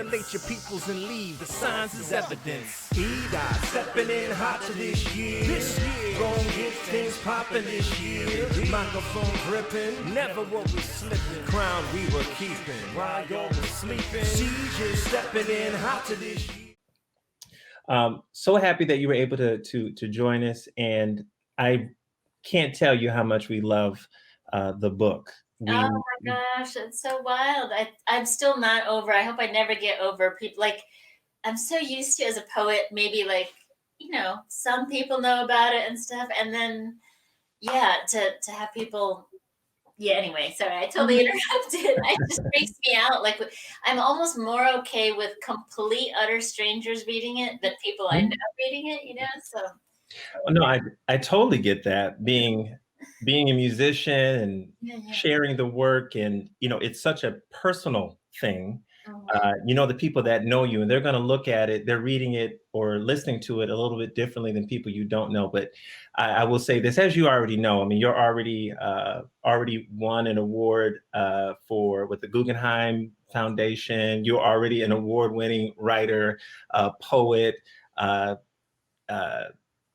Assimilate your peoples and leave. The signs is evidence. E-Dot stepping in hot to this year. Gon' get things popping this year. Microphone gripping. Never were we slipping. Crown we were keeping. While y'all was sleeping. She just stepping in hot to this year. So happy that you were able to join us, and I can't tell you how much we love the book. Oh my gosh, it's so wild. I'm still not over. I hope I never get over people. Like, I'm so used to, as a poet, maybe like, you know, some people know about it and stuff, and then to have people. Yeah, anyway, sorry, I totally interrupted. It just freaks me out. Like, I'm almost more okay with complete, utter strangers reading it than people I know reading it, you know? So. No, I totally get that. Being a musician and sharing the work, and, you know, it's such a personal thing. You know, the people that know you, and they're going to look at it, they're reading it or listening to it a little bit differently than people you don't know. But I will say this, as you already know, I mean, you're already won an award with the Guggenheim Foundation. You're already an award-winning writer, poet, and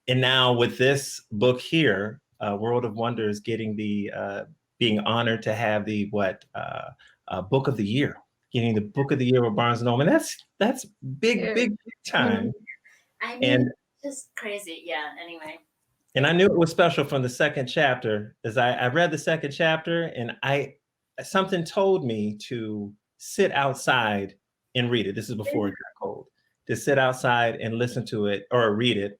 now with this book here, World of Wonders, getting being honored to have the Book of the Year. Getting the Book of the Year with Barnes & Noble. That's big time. I mean, just crazy. Yeah, anyway. And I knew it was special from the second chapter, as I read the second chapter, and something told me to sit outside and read it. This is before it got cold. To sit outside and listen to it or read it.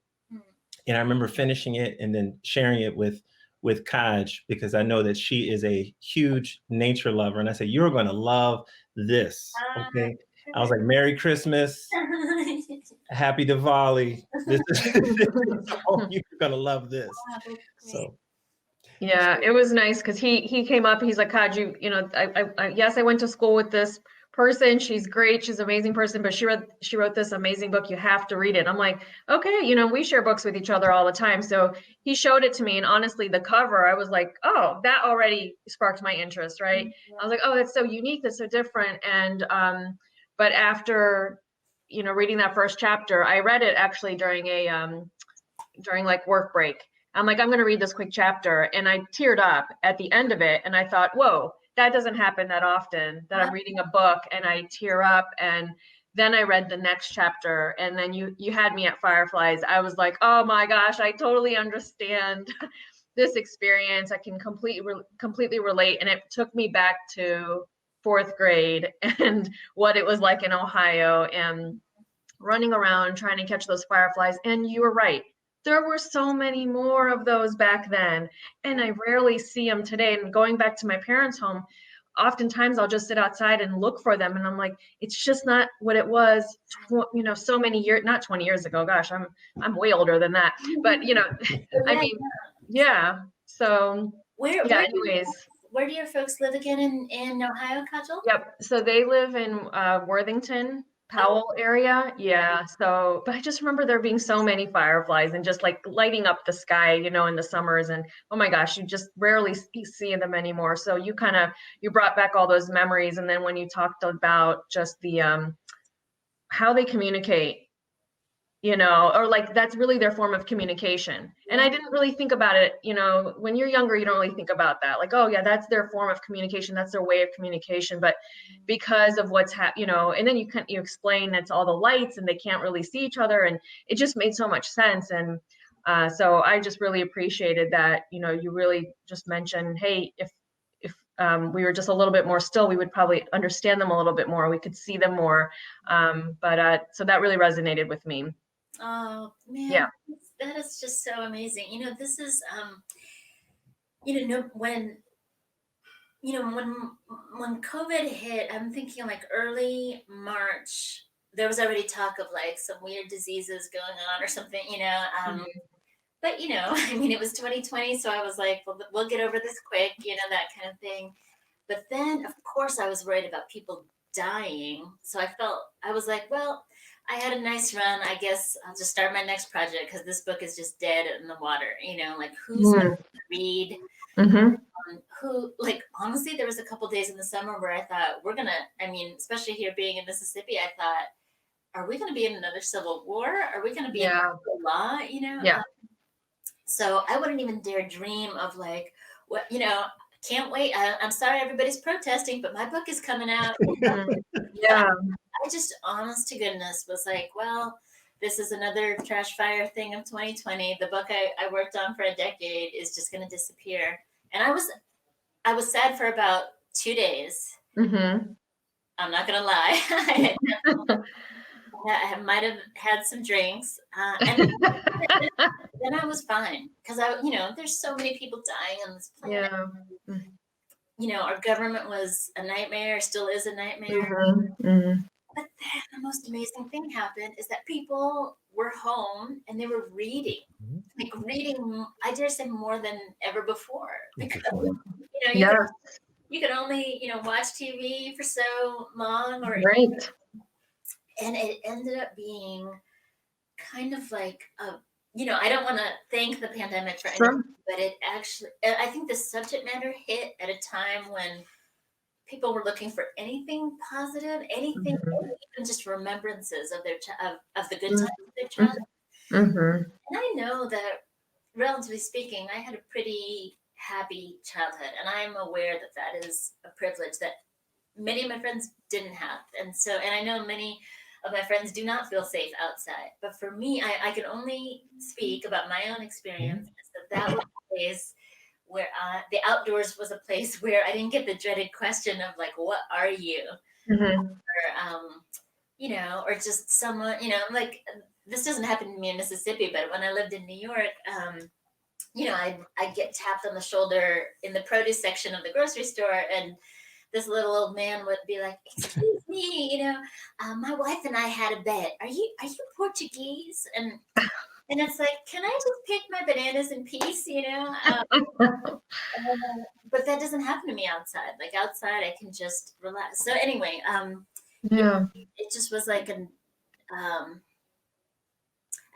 And I remember finishing it and then sharing it with Kaj, because I know that she is a huge nature lover. And I said, you're going to love this. Okay. I was like, Merry Christmas. Happy Diwali. You're going to love this. So. Yeah, it was nice because he came up. He's like, Kaj, you know, yes, I went to school with this person. She's great. She's an amazing person, but she wrote this amazing book. You have to read it. I'm like, okay, you know, we share books with each other all the time. So he showed it to me, and honestly, the cover, I was like, oh, that already sparked my interest, right? I was like, oh, that's so unique. That's so different. And but after, you know, reading that first chapter, I read it actually during like work break. I'm like, I'm going to read this quick chapter, and I teared up at the end of it, and I thought, whoa, that doesn't happen that often, that I'm reading a book and I tear up. And then I read the next chapter, and then you had me at Fireflies. I was like, oh my gosh, I totally understand this experience. I can completely relate. And it took me back to 4th grade and what it was like in Ohio and running around trying to catch those fireflies. And you were right. There were so many more of those back then, and I rarely see them today. And going back to my parents' home, oftentimes I'll just sit outside and look for them, and I'm like, it's just not what it was, you know, so many years, not 20 years ago. Gosh, I'm way older than that. But you know, I mean, yeah. So anyways. Where do your folks live again in Ohio, Kajal? Yep. So they live in Worthington, Powell area. Yeah. So, but I just remember there being so many fireflies and just like lighting up the sky, you know, in the summers. And oh my gosh, you just rarely see them anymore. So you brought back all those memories. And then when you talked about just the how they communicate, you know, or like that's really their form of communication. And I didn't really think about it, you know, when you're younger, you don't really think about that. Like, oh yeah, that's their form of communication. That's their way of communication. But because of what's you know, and then you explain it's all the lights and they can't really see each other. And it just made so much sense. And so I just really appreciated that, you know, you really just mentioned, hey, if we were just a little bit more still, we would probably understand them a little bit more. We could see them more. So that really resonated with me. Oh man, yeah, that is just so amazing. You know, this is you know, when COVID hit, I'm thinking like early March, there was already talk of like some weird diseases going on or something, you know. But you know, I mean, it was 2020, so I was like, well, we'll get over this quick, you know, that kind of thing. But then, of course, I was worried about people dying. So I was like, well, I had a nice run. I guess I'll just start my next project because this book is just dead in the water. Like who's going to read? Mm-hmm. Who, like, honestly, there was a couple days in the summer where I thought especially here being in Mississippi, I thought, are we going to be in another civil war? Are we going to be in law? Yeah. So I wouldn't even dare dream of like, what, can't wait. I'm sorry everybody's protesting, but my book is coming out. Yeah. I just, honest to goodness, was like, well, this is another trash fire thing of 2020. The book I worked on for a decade is just going to disappear. And I was sad for about 2 days. Mm-hmm. I'm not going to lie. I might have had some drinks. And then I was fine. Because, there's so many people dying on this planet. Yeah. Our government was a nightmare, still is a nightmare. Mm-hmm. Mm-hmm. But then the most amazing thing happened is that people were home and they were reading. Like reading, I dare say, more than ever before. Because, you could only, watch TV for so long. Right. And it ended up being kind of like, I don't want to thank the pandemic for anything, but it actually, I think the subject matter hit at a time when people were looking for anything positive, anything, even just remembrances of their of the good times of their childhood. And I know that, relatively speaking, I had a pretty happy childhood, and I am aware that that is a privilege that many of my friends didn't have, and I know many of my friends do not feel safe outside. But for me, I can only speak about my own experience. That was a place where the outdoors was a place where I didn't get the dreaded question of like, what are you? Or just someone, like, this doesn't happen to me in Mississippi, but when I lived in New York, I'd get tapped on the shoulder in the produce section of the grocery store, and this little old man would be like, "Excuse me, my wife and I had a bet. Are you Portuguese?" And it's like, can I just pick my bananas in peace, but that doesn't happen to me outside. Like outside, I can just relax. So anyway, it just was like I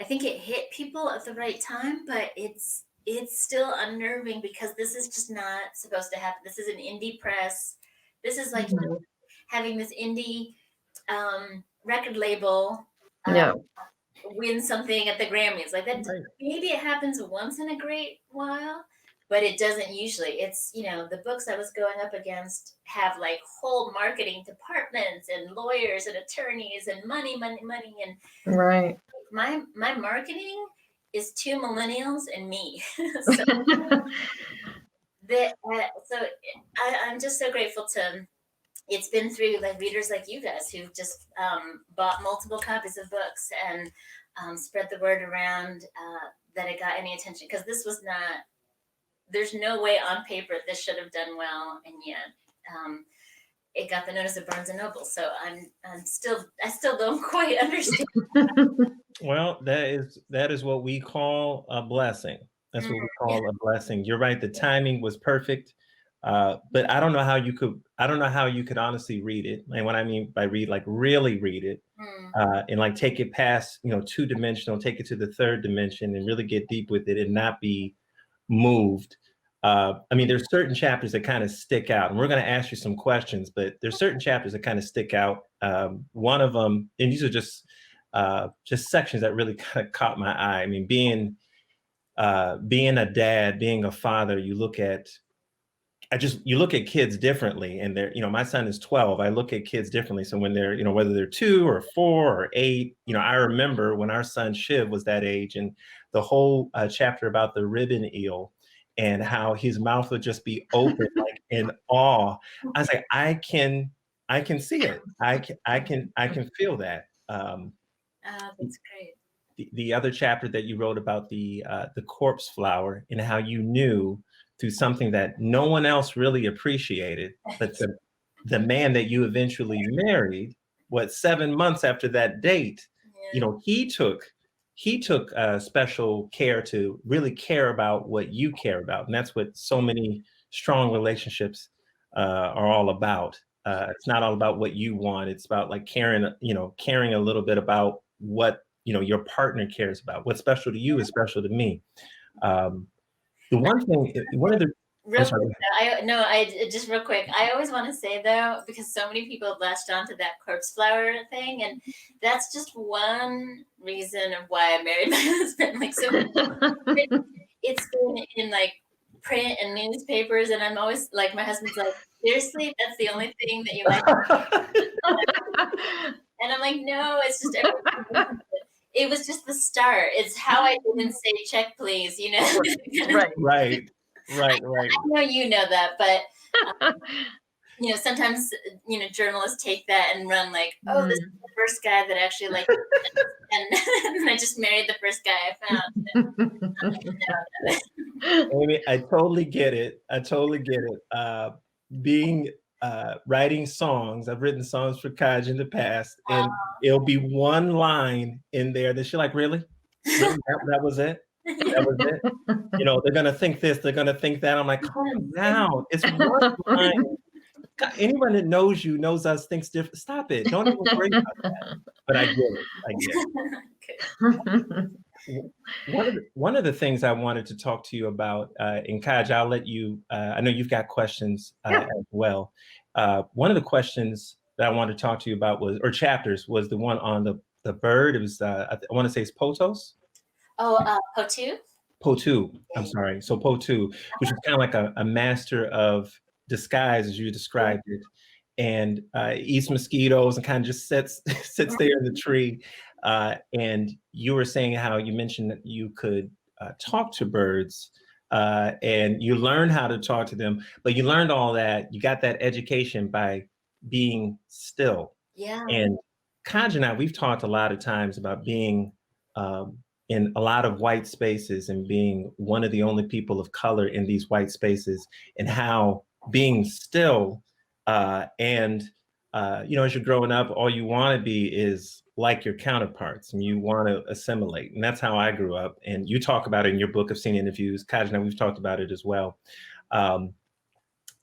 think it hit people at the right time, but it's still unnerving because this is just not supposed to happen. This is an indie press. This is like having this indie record label win something at the Grammys. Like that, maybe it happens once in a great while, but it doesn't usually. It's, the books I was going up against have like whole marketing departments and lawyers and attorneys and money. And my marketing is 2 millennials and me. I'm just so grateful to. It's been through like readers like you guys who've just bought multiple copies of books and spread the word around that it got any attention, because this was not. There's no way on paper this should have done well, and yet it got the notice of Barnes and Noble. So I still don't quite understand. Well, that is what we call a blessing. That's what we call a blessing. You're right. The timing was perfect. But I don't know how you could honestly read it. And what I mean by read, like really read it, and like take it past, 2-dimensional, take it to the 3rd dimension and really get deep with it and not be moved. There's certain chapters that kind of stick out, and we're going to ask you some questions, but there's certain chapters that kind of stick out. One of them, and these are just sections that really kind of caught my eye. I mean, being a dad, being a father, you look at kids differently, and they're, my son is 12. I look at kids differently. So when they're, whether they're 2 or 4 or 8, I remember when our son Shiv was that age, and the whole chapter about the ribbon eel and how his mouth would just be open, like in awe. I was like, I can see it. I can feel that. That's great. The other chapter that you wrote about the corpse flower, and how you knew through something that no one else really appreciated, but the man that you eventually married, 7 months after that date, he took special care to really care about what you care about. And that's what so many strong relationships are all about. It's not all about what you want. It's about like caring a little bit about what, your partner cares about. What's special to you is special to me. The one of the, I'm Real sorry. quick, just real quick. I always want to say though, because so many people have latched onto that corpse flower thing, and that's just one reason of why I married my husband. Like, so it's been in like print and newspapers, and I'm always like, my husband's like, seriously, that's the only thing that you like? And I'm like, no, it's just everything. It was just the start. It's how I didn't say check, please, Right. Right. I know you know that, but sometimes journalists take that and run like, oh, this is the first guy that actually liked it. And I just married the first guy I found. Aimee, I totally get it. Writing songs, I've written songs for Kaj in the past, and it'll be one line in there that you're like, really? That was it? That was it? They're gonna think this, they're gonna think that. I'm like, calm down. It's one line. God, anyone that knows you, knows us, thinks different. Stop it. Don't even worry about that. But I get it. One of the things I wanted to talk to you about, and Kaj, I'll let you, I know you've got questions as well. One of the questions that I wanted to talk to you about chapters was the one on the bird. It was, I want to say it's Potos? Oh, Potu? Potu, I'm sorry. So Potu, which is kind of like a master of disguise, as you described it, and eats mosquitoes and kind of just sits there in the tree. And you were saying how you mentioned that you could talk to birds, and you learned how to talk to them, but you learned all that, you got that education by being still. Yeah. And Kaj and I, we've talked a lot of times about being in a lot of white spaces and being one of the only people of color in these white spaces, and how being still and as you're growing up, all you want to be is like your counterparts, and you want to assimilate. And that's how I grew up. And you talk about it in your book of Scene Interviews. Kaj and I, we've talked about it as well. I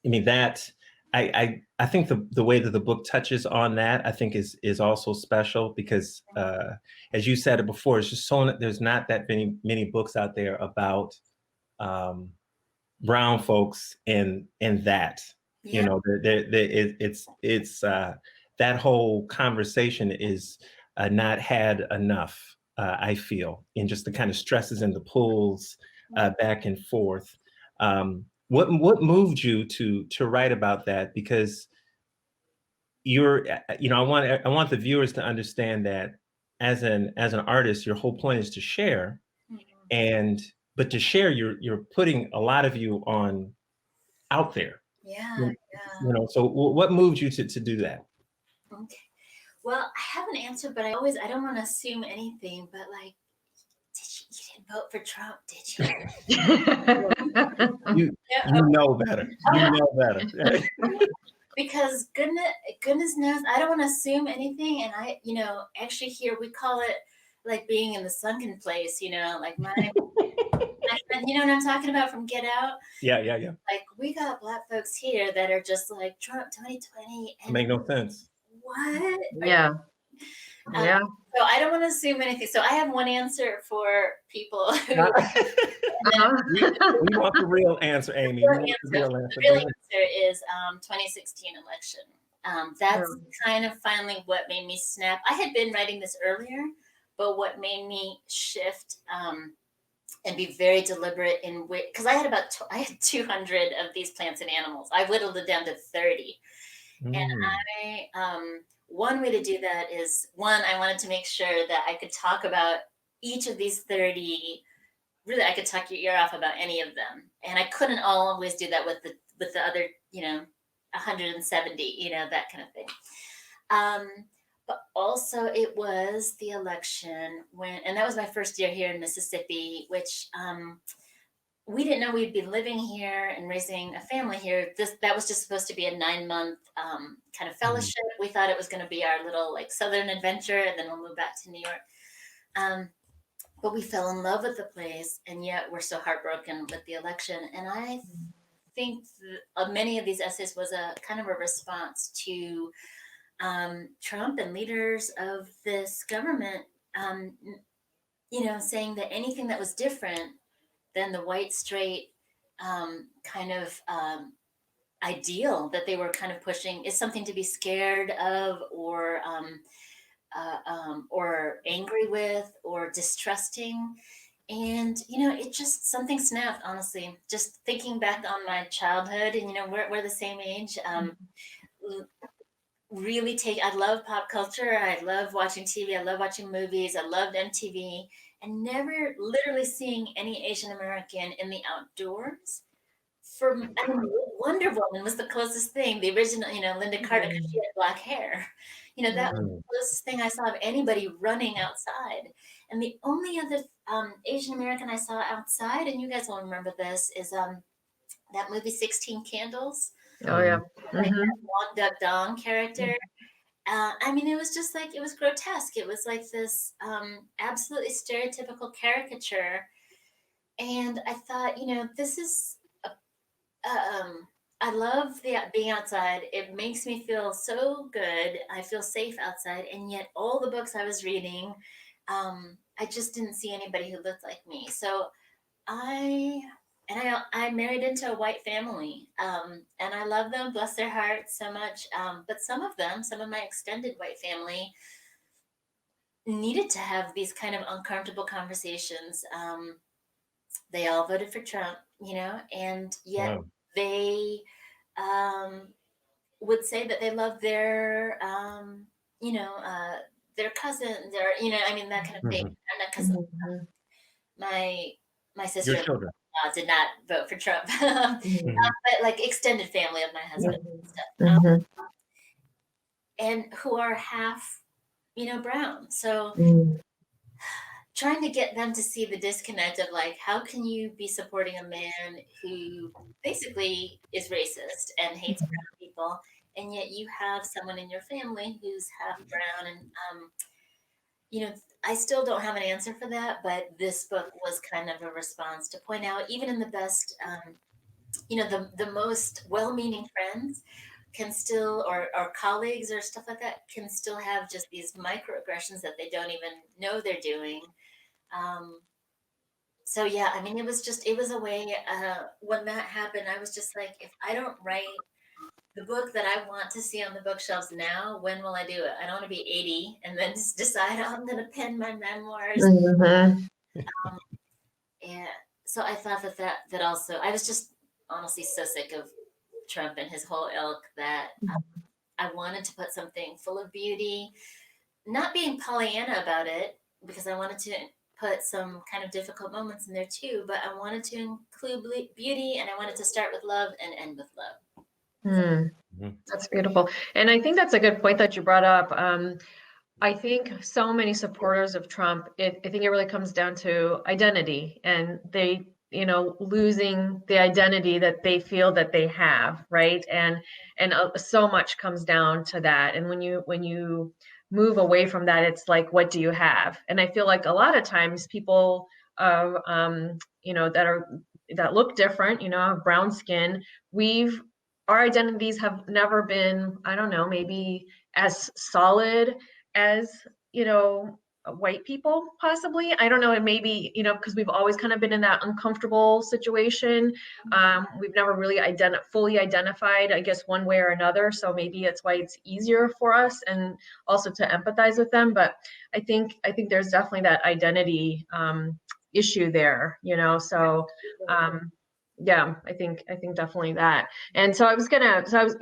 mean, that I think the way that the book touches on that, I think is also special, because as you said it before, it's just there's not that many books out there about brown folks and that. Yeah. It's that whole conversation is not had enough, I feel, in just the kind of stresses and the pulls back and forth. What moved you to write about that? Because I want the viewers to understand that as an artist, your whole point is to share, but to share, you're putting a lot of you out there. Yeah. So what moved you to do that? Okay. Well, I have an answer, but I don't want to assume anything, but like, you didn't vote for Trump, did you? You know better. You know better. Because goodness knows, I don't want to assume anything. And I, actually here we call it like being in the sunken place, like my friend, you know what I'm talking about from Get Out? Yeah. Like, we got Black folks here that are just like, Trump 2020. And make no sense. What? Yeah. So I don't want to assume anything. So I have one answer for people who. We want the real answer, Aimee. The real answer is 2016 election. That's kind of finally what made me snap. I had been writing this earlier, but what made me shift and be very deliberate in because I had 200 of these plants and animals. I whittled it down to 30. And one way to do that is, I wanted to make sure that I could talk about each of these 30. Really, I could talk your ear off about any of them. And I couldn't always do that with the other, 170, that kind of thing. But also it was the election and that was my first year here in Mississippi, which we didn't know we'd be living here and raising a family here. That was just supposed to be a 9-month kind of fellowship. We thought it was going to be our little like Southern adventure, and then we'll move back to New York. But we fell in love with the place, and yet we're so heartbroken with the election. And I think many of these essays was a kind of a response to Trump and leaders of this government, saying that anything that was different than the white, straight kind of ideal that they were kind of pushing is something to be scared of, or angry with, or distrusting. And it just, something snapped, honestly, just thinking back on my childhood. And we're the same age. Really I love pop culture. I love watching TV. I love watching movies. I loved MTV, and never literally seeing any Asian American in the outdoors. Wonder Woman was the closest thing. The original, Linda Carter, because she had black hair. That was the closest thing I saw of anybody running outside. And the only other Asian American I saw outside, and you guys will remember this, is that movie 16 Candles. Oh yeah. Like that Wong Duck Dong character. It was just like, it was grotesque. It was like this absolutely stereotypical caricature. And I thought, this is, I love being outside. It makes me feel so good. I feel safe outside. And yet all the books I was reading, I just didn't see anybody who looked like me. So I married into a white family, and I love them, bless their hearts, so much. But some of my extended white family needed to have these kind of uncomfortable conversations. They all voted for Trump, and yet they would say that they love their, their cousins, or that kind of thing. Because my sister Your children. did not vote for Trump, but like extended family of my husband and stuff, and who are half, brown. So trying to get them to see the disconnect of, like, how can you be supporting a man who basically is racist and hates brown people, and yet you have someone in your family who's half brown. And I still don't have an answer for that, but this book was kind of a response to point out, even in the best, the most well-meaning friends can still, or colleagues or stuff like that, can still have just these microaggressions that they don't even know they're doing. So yeah, it was a way, when that happened, I was just like, if I don't write the book that I want to see on the bookshelves now, when will I do it? I don't want to be 80 and then just decide, I'm going to pen my memoirs. And so I thought that also, I was just honestly so sick of Trump and his whole ilk that I wanted to put something full of beauty, not being Pollyanna about it, because I wanted to put some kind of difficult moments in there too, but I wanted to include beauty, and I wanted to start with love and end with love. That's beautiful. And I think that's a good point that you brought up. I think so many supporters of Trump, I think it really comes down to identity, and they, losing the identity that they feel that they have, right? And so much comes down to that. And when you move away from that, it's like, what do you have? And I feel like a lot of times people, that look different, have brown skin, our identities have never been, I don't know, maybe as solid as, white people possibly. I don't know. And maybe, because we've always kind of been in that uncomfortable situation. We've never really fully identified, I guess, one way or another. So maybe it's why it's easier for us, and also to empathize with them. But I think there's definitely that identity issue there, so yeah, I think definitely that. And so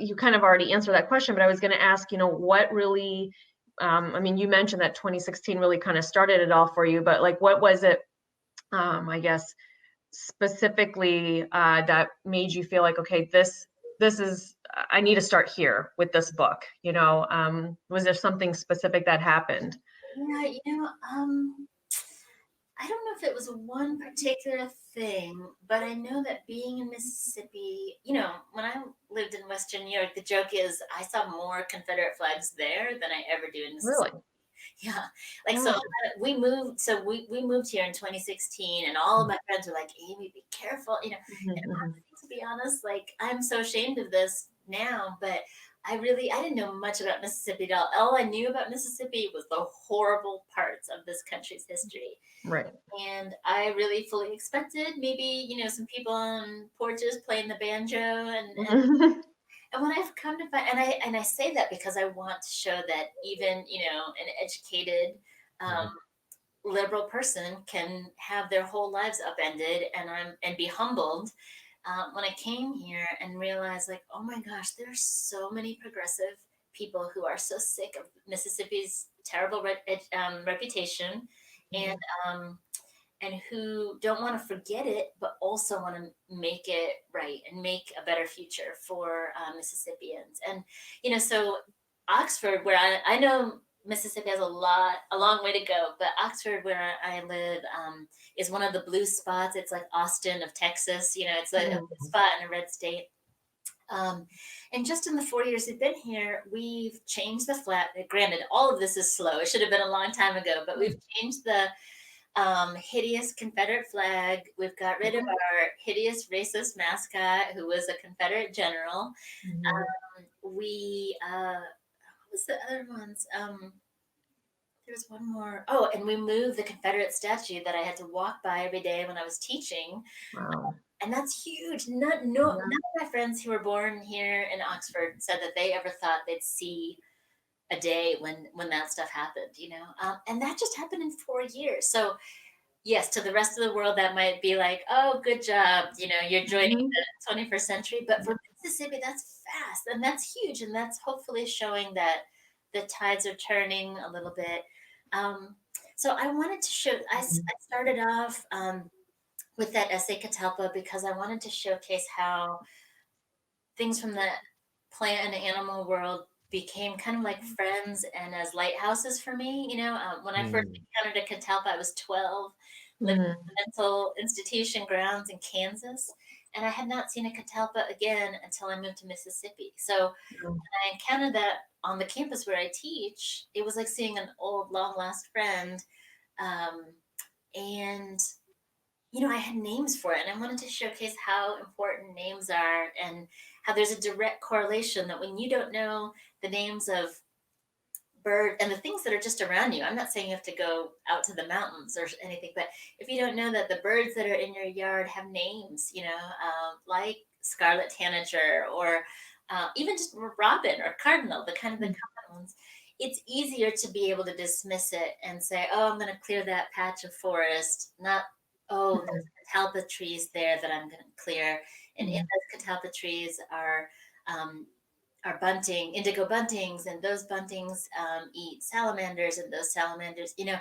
you kind of already answered that question, but I was going to ask, what really, you mentioned that 2016 really kind of started it all for you, but like, what was it, I guess, specifically that made you feel like, okay, this is, I need to start here with this book, was there something specific that happened? Yeah, I don't know if it was one particular thing, but I know that being in Mississippi, when I lived in Western New York, the joke is I saw more Confederate flags there than I ever do in Mississippi. Really? Yeah. Like, so we moved here in 2016, and all of my friends were like, Aimee, be careful, you know. And honestly, to be honest, like, I'm so ashamed of this now, but I didn't know much about Mississippi at all. All I knew about Mississippi was the horrible parts of this country's history. Right. And I really fully expected maybe, you know, some people on porches playing the banjo and when I've come to find, and I say that because I want to show that even, you know, an educated, liberal person can have their whole lives upended, and be humbled. When I came here and realized, like, oh my gosh, there are so many progressive people who are so sick of Mississippi's terrible reputation, and who don't want to forget it, but also want to make it right and make a better future for Mississippians. And, you know, so Oxford, where I know Mississippi has a long way to go, but Oxford, where I live, is one of the blue spots. It's like Austin of Texas, you know, it's a blue spot in a red state. And just in the 4 years we've been here, we've changed the flag. Granted, all of this is slow. It should have been a long time ago, but we've changed the hideous Confederate flag. We've got rid of our hideous racist mascot, who was a Confederate general. What was the other ones? There was one more. Oh, and we moved the Confederate statue that I had to walk by every day when I was teaching. Wow. And that's huge. None of my friends who were born here in Oxford said that they ever thought they'd see a day when that stuff happened, you know. And that just happened in 4 years. So yes, to the rest of the world, that might be like, oh, good job, you know, you're joining the 21st century. But for Mississippi, that's fast, and that's huge, and that's hopefully showing that the tides are turning a little bit. So I wanted to show. I started off with that essay Catalpa because I wanted to showcase how things from the plant and animal world became kind of like friends and as lighthouses for me. You know, when I first encountered a Catalpa, I was 12, living in the mental institution grounds in Kansas, and I had not seen a Catalpa again until I moved to Mississippi. So when I encountered that on the campus where I teach, it was like seeing an old, long lost friend. And you know, I had names for it, and I wanted to showcase how important names are and how there's a direct correlation that when you don't know the names of bird and the things that are just around you, I'm not saying you have to go out to the mountains or anything, but if you don't know that the birds that are in your yard have names, you know, like scarlet tanager or even just robin or cardinal, the kind of the common ones, it's easier to be able to dismiss it and say, oh, I'm going to clear that patch of forest, not, oh, there's catalpa trees there that I'm going to clear. And in those catalpa trees are bunting, indigo buntings, and those buntings eat salamanders, and those salamanders, you know,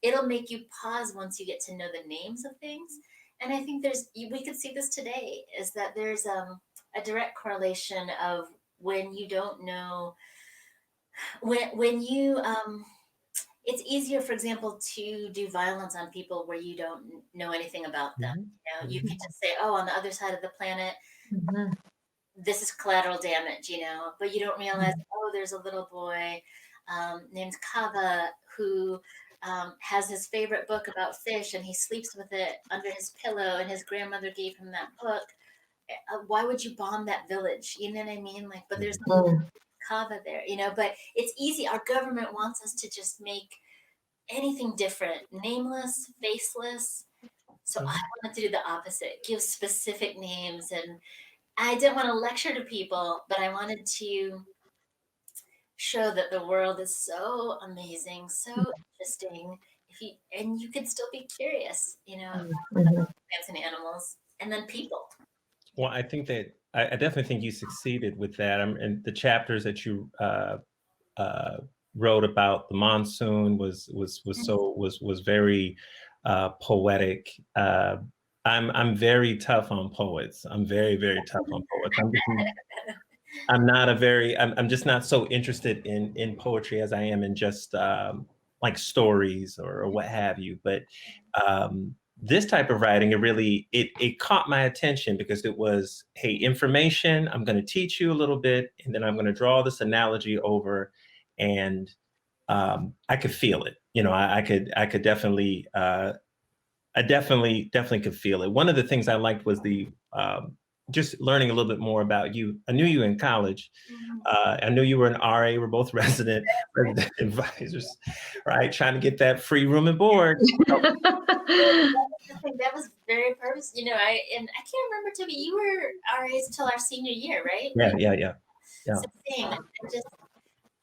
it'll make you pause once you get to know the names of things. And I think we could see this today, is that there's a direct correlation of when you don't know, when you it's easier, for example, to do violence on people where you don't know anything about them. You know, you can just say, oh, on the other side of the planet, this is collateral damage, you know, but you don't realize, oh, there's a little boy named Kava who has his favorite book about fish, and he sleeps with it under his pillow, and his grandmother gave him that book. Why would you bomb that village? You know what I mean? Like, but there's no Kava there, you know, but it's easy. Our government wants us to just make anything different, nameless, faceless. So I wanted to do the opposite, give specific names. And I didn't want to lecture to people, but I wanted to show that the world is so amazing, so interesting. And you can still be curious, you know, about plants and animals, and then people. Well, I think that I definitely think you succeeded with that. And the chapters that you wrote about the monsoon was very poetic. I'm very tough on poets. I'm very tough on poets. I'm just not so interested in poetry as I am in just like stories or what have you. But this type of writing, it caught my attention because it was, hey, information, I'm going to teach you a little bit, and then I'm going to draw this analogy over, and I could feel it. You know, I could definitely, I definitely could feel it. One of the things I liked was the just learning a little bit more about you. I knew you in college. I knew you were an RA. We're both resident advisors, right? Trying to get that free room and board. I think that was very purpose. You know, I can't remember, Toby, you were RAs until our senior year, right? Yeah. So same.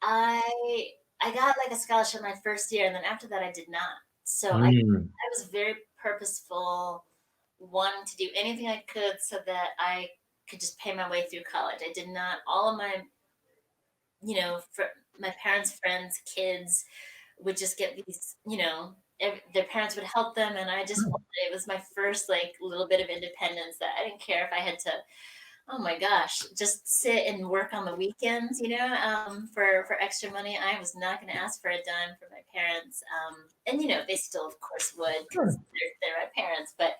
I got like a scholarship my first year, and then after that I did not. So I was very purposeful, wanting to do anything I could so that I could just pay my way through college. I did not, all of my, you know, my parents' friends, kids would just get these, you know, their parents would help them. And I just wanted, it was my first like little bit of independence that I didn't care if I had to, oh my gosh, just sit and work on the weekends, you know, for extra money. I was not going to ask for a dime from my parents. And, you know, they still, of course, would, because they're my parents. But,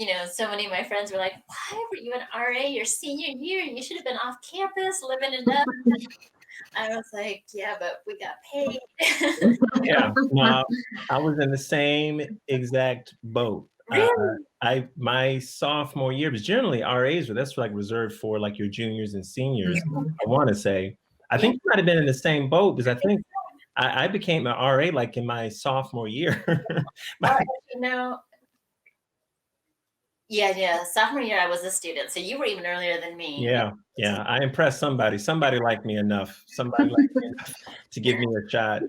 you know, so many of my friends were like, why were you an RA your senior year? You should have been off campus living it up. I was like, yeah, but we got paid. Yeah, no, I was in the same exact boat. Really? My sophomore year, because generally RAs that's like reserved for like your juniors and seniors. I want to say, I think you might have been in the same boat, because I think I became an RA like in my sophomore year. You know, yeah. Sophomore year, I was a student, so you were even earlier than me. Yeah. I impressed somebody. Somebody liked me enough. Somebody liked me enough to give me a shot.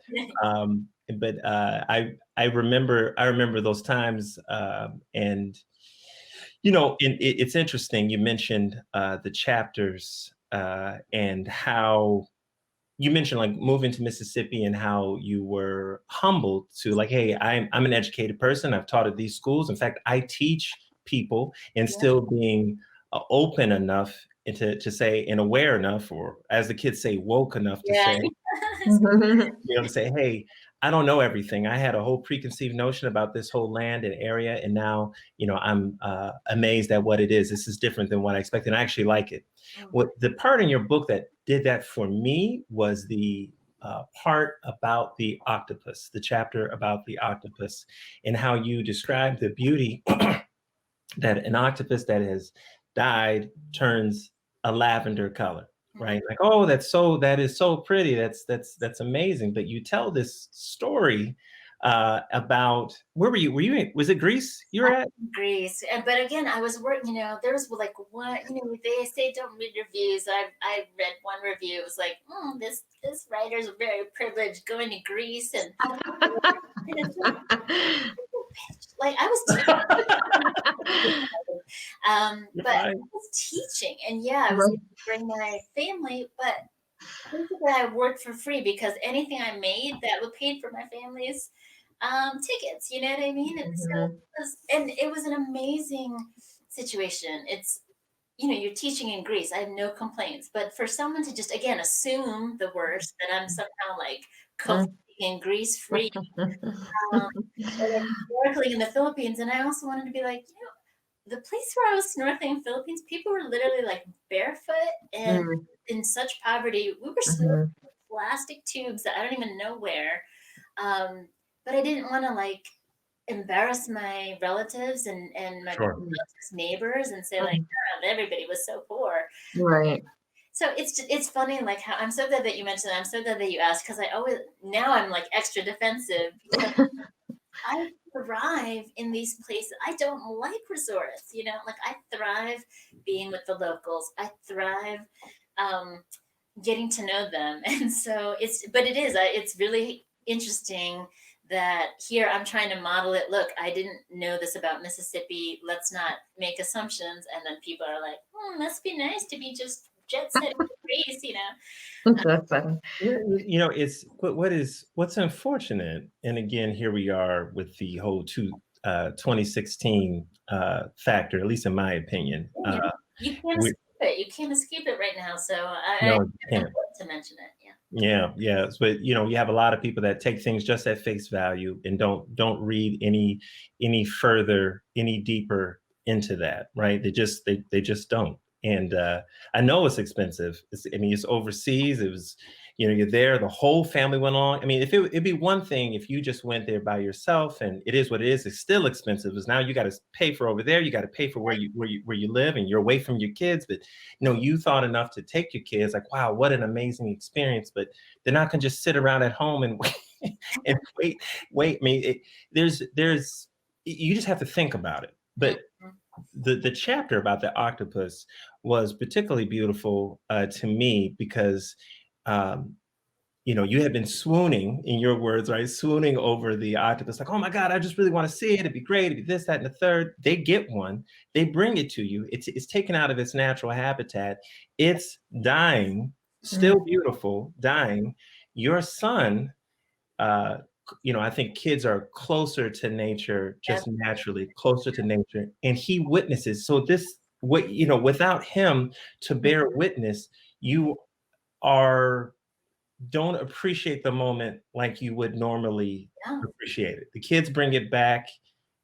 But I remember those times, and you know, it's interesting. You mentioned the chapters and how you mentioned like moving to Mississippi and how you were humbled to like, hey, I'm an educated person. I've taught at these schools. In fact, I teach people, and still being open enough and to say and aware enough, or as the kids say, woke enough to say, you know, to say, hey, I don't know everything. I had a whole preconceived notion about this whole land and area, and now, you know, I'm amazed at what it is. This is different than what I expected. And I actually like it. What the part in your book that did that for me was the part about the octopus, the chapter about the octopus, and how you describe the beauty that an octopus that has died turns a lavender color, right? Like, oh, that is so pretty. That's amazing. But you tell this story about, where were you? Was it Greece you were at? Greece. But again, I was working, you know, there was like one, you know, they say don't read reviews. I read one review. It was like, this writer's very privileged going to Greece, and it's like I was but I was teaching, and I was able to bring my family, but basically I worked for free because anything I made that would pay for my family's tickets, you know what I mean? And so it was an amazing situation. It's, you know, you're teaching in Greece. I have no complaints, but for someone to just again assume the worst, that I'm somehow like in Greece free, snorkeling in the Philippines, and I also wanted to be like, you know, the place where I was snorkeling in the Philippines, people were literally like barefoot and in such poverty. We were snorkeling with plastic tubes that I don't even know where. But I didn't want to like embarrass my relatives and my relatives' neighbors and say like, oh, everybody was so poor. Right. So it's funny, like how I'm so glad that you mentioned that. I'm so glad that you asked, because now I'm like extra defensive. I thrive in these places. I don't like resorts, you know, like I thrive being with the locals. I thrive getting to know them. And so it's really interesting that here I'm trying to model it. Look, I didn't know this about Mississippi. Let's not make assumptions. And then people are like, must be nice to be just jet set Greece, you know. That's funny. You know, it's what's unfortunate, and again, here we are with the whole 2016 factor, at least in my opinion. You can't escape it. You can't escape it right now. So No, I can't to mention it. Yeah. But you know, you have a lot of people that take things just at face value and don't read any further, any deeper into that, right? They just don't. And I know it's expensive. It's overseas. It was, you know, you're there, the whole family went along. I mean, it'd be one thing if you just went there by yourself, and it is what it is. It's still expensive, because now you got to pay for over there. You got to pay for where you live, and you're away from your kids. But you know, you thought enough to take your kids. Like, wow, what an amazing experience. But they're not gonna just sit around at home and and wait. I mean, there's you just have to think about it. But the chapter about the octopus was particularly beautiful to me, because you know, you had been swooning, in your words, right? Swooning over the octopus, like, oh my God, I just really want to see it. It'd be great. It'd be this, that, and the third. They get one. They bring it to you. It's taken out of its natural habitat. It's dying, still beautiful, dying. Your son, you know, I think kids are closer to nature, just naturally closer to nature, and he witnesses. So this, what, you know, without him to bear witness, you don't appreciate the moment like you would normally appreciate it. The kids bring it back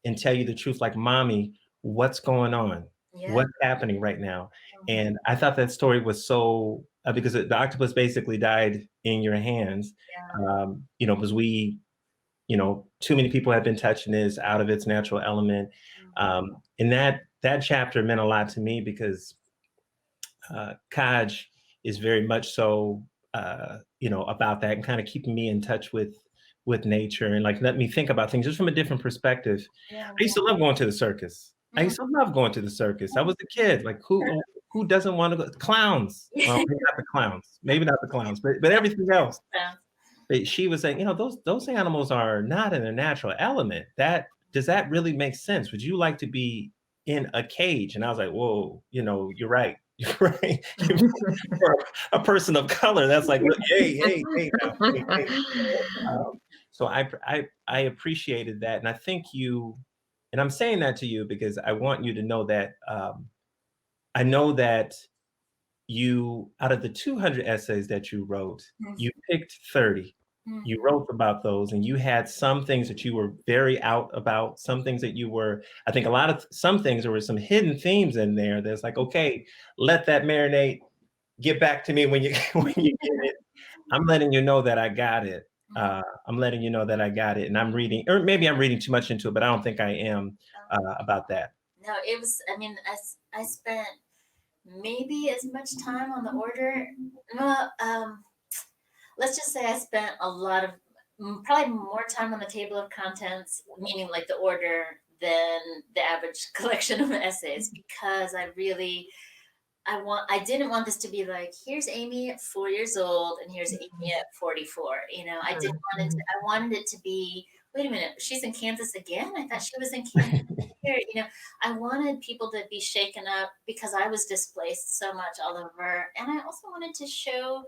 and tell you the truth, like, mommy, what's going on? What's happening right now? And I thought that story was so, because the octopus basically died in your hands, you know, because you know, too many people have been touching this out of its natural element. And that chapter meant a lot to me, because Kaj is very much so, you know, about that, and kind of keeping me in touch with nature, and like let me think about things just from a different perspective. I used to love going to the circus. I used to love going to the circus. I was a kid. Like, who doesn't want to go? Clowns. Well, maybe not the clowns. Maybe not the clowns, but everything else. But she was saying, you know, those animals are not in their natural element. Does that really make sense? Would you like to be in a cage? And I was like, whoa, you know, you're right. You're right. For a person of color, that's like, hey, now. Hey. So I appreciated that, and I think and I'm saying that to you because I want you to know that I know that you, out of the 200 essays that you wrote, you picked 30. You wrote about those, and you had some things that you were very out about, some things that you were, I think some things, there were some hidden themes in there that's like, okay, let that marinate, get back to me when you when you get it. I'm letting you know that I got it. I'm letting you know that I got it, and I'm reading, or maybe I'm reading too much into it, but I don't think I am about that. No, it was, I mean, I spent maybe as much time on the order. Well, let's just say I spent a lot of, probably more time on the table of contents, meaning like the order, than the average collection of essays, because I didn't want this to be like, here's Aimee at 4 years old and here's Aimee at 44. You know, I wanted it to be, wait a minute, she's in Kansas again? I thought she was in Kansas here. You know, I wanted people to be shaken up because I was displaced so much all over. And I also wanted to show,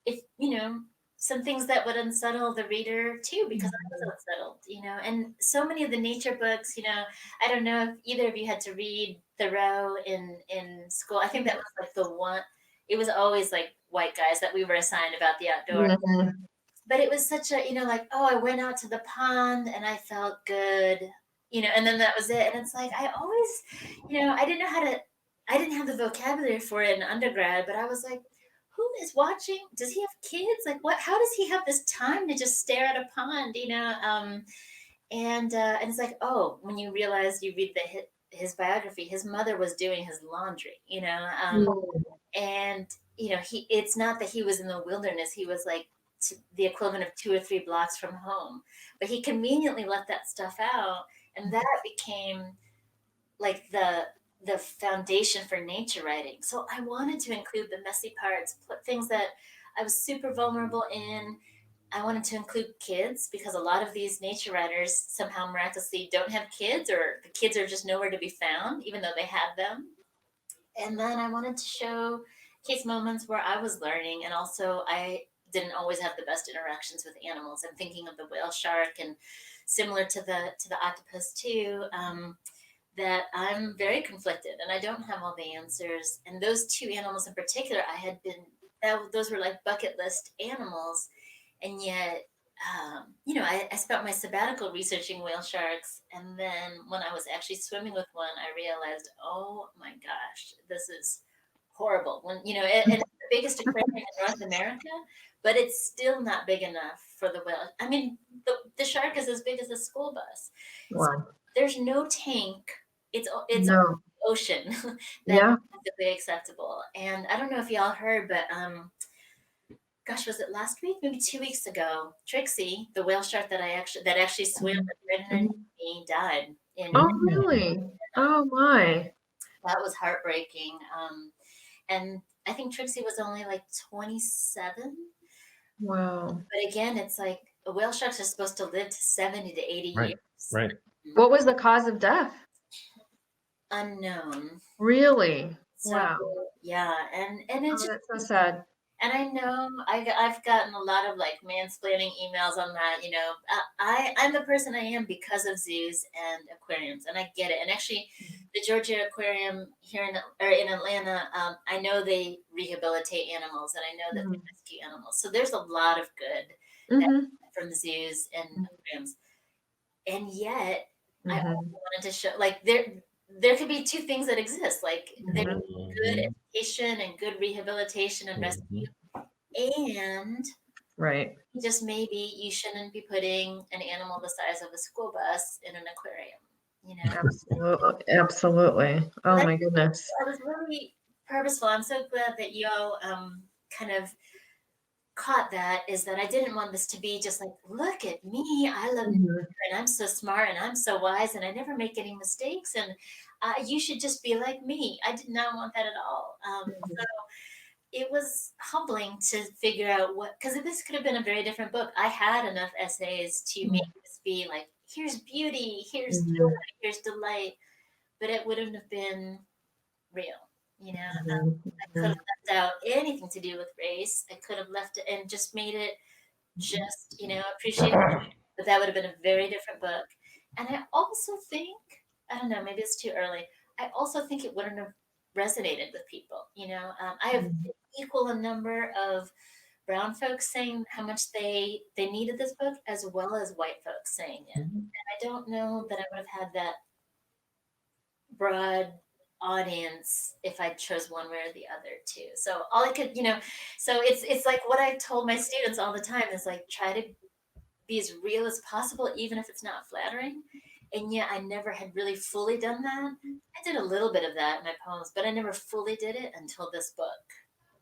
if, you know, some things that would unsettle the reader too, because I was unsettled, you know. And so many of the nature books, you know, I don't know if either of you had to read Thoreau in school. I think that was like the one, it was always like white guys that we were assigned about the outdoors. But it was such a, you know, like, oh, I went out to the pond and I felt good, you know, and then that was it. And it's like, I always, you know, I didn't have the vocabulary for it in undergrad, but I was like, who is watching? Does he have kids? Like, what? How does he have this time to just stare at a pond? You know, and it's like, oh, when you realize, you read his biography, his mother was doing his laundry. You know, and you know, it's not that he was in the wilderness. He was like the equivalent of 2 or 3 blocks from home, but he conveniently left that stuff out, and that became like the foundation for nature writing. So I wanted to include the messy parts, put things that I was super vulnerable in. I wanted to include kids, because a lot of these nature writers somehow miraculously don't have kids, or the kids are just nowhere to be found, even though they had them. And then I wanted to show case moments where I was learning, and also I didn't always have the best interactions with animals. I'm thinking of the whale shark, and similar to the octopus too. That I'm very conflicted and I don't have all the answers. And those 2 animals in particular, those were like bucket list animals. And yet, you know, I spent my sabbatical researching whale sharks. And then when I was actually swimming with one, I realized, oh my gosh, this is horrible. When, you know, and the biggest aquarium in North America, but it's still not big enough for the whale. I mean, the shark is as big as a school bus. So Wow. there's no tank. It's No. ocean that's Yeah. perfectly acceptable. And I don't know if y'all heard, but gosh, was it last week? Maybe 2 weeks ago, Trixie, the whale shark that actually swam right underneath me, died. Oh, really? Oh my. That was heartbreaking. And I think Trixie was only like 27. Wow. But again, it's like whale sharks are supposed to live to 70 to 80 Right. years. Right. What was the cause of death? Unknown. Really? So Wow. yeah, and it Oh, just, that's so sad. and I know I've gotten a lot of like mansplaining emails on that. You know, I'm the person I am because of zoos and aquariums, and I get it. And actually, the Georgia Aquarium here in Atlanta, I know they rehabilitate animals, and I know that they rescue animals. So there's a lot of good that, from the zoos and aquariums, and yet I also wanted to show like there could be two things that exist, like there's good education and good rehabilitation and rescue, and Right. just maybe you shouldn't be putting an animal the size of a school bus in an aquarium, you know. Absolutely. Absolutely. Oh my goodness. I was really purposeful. I'm so glad that y'all kind of caught that, is that I didn't want this to be just like, look at me, I love nature and I'm so smart and I'm so wise and I never make any mistakes and you should just be like me. I did not want that at all. So it was humbling to figure out what, because this could have been a very different book. I had enough essays to make this be like, here's beauty, here's joy, here's delight, but it wouldn't have been real, you know. I could have left out anything to do with race. I could have left it and just made it just, you know, appreciate it. But that would have been a very different book. And I also think, I don't know, maybe it's too early. I also think it wouldn't have resonated with people. You know, I have equal a number of brown folks saying how much they needed this book, as well as white folks saying it. And I don't know that I would have had that broad audience if I chose one way or the other too. So all I could, you know, so it's like what I told my students all the time is like, try to be as real as possible, even if it's not flattering. And yet I never had really fully done that. I did a little bit of that in my poems, but I never fully did it until this book.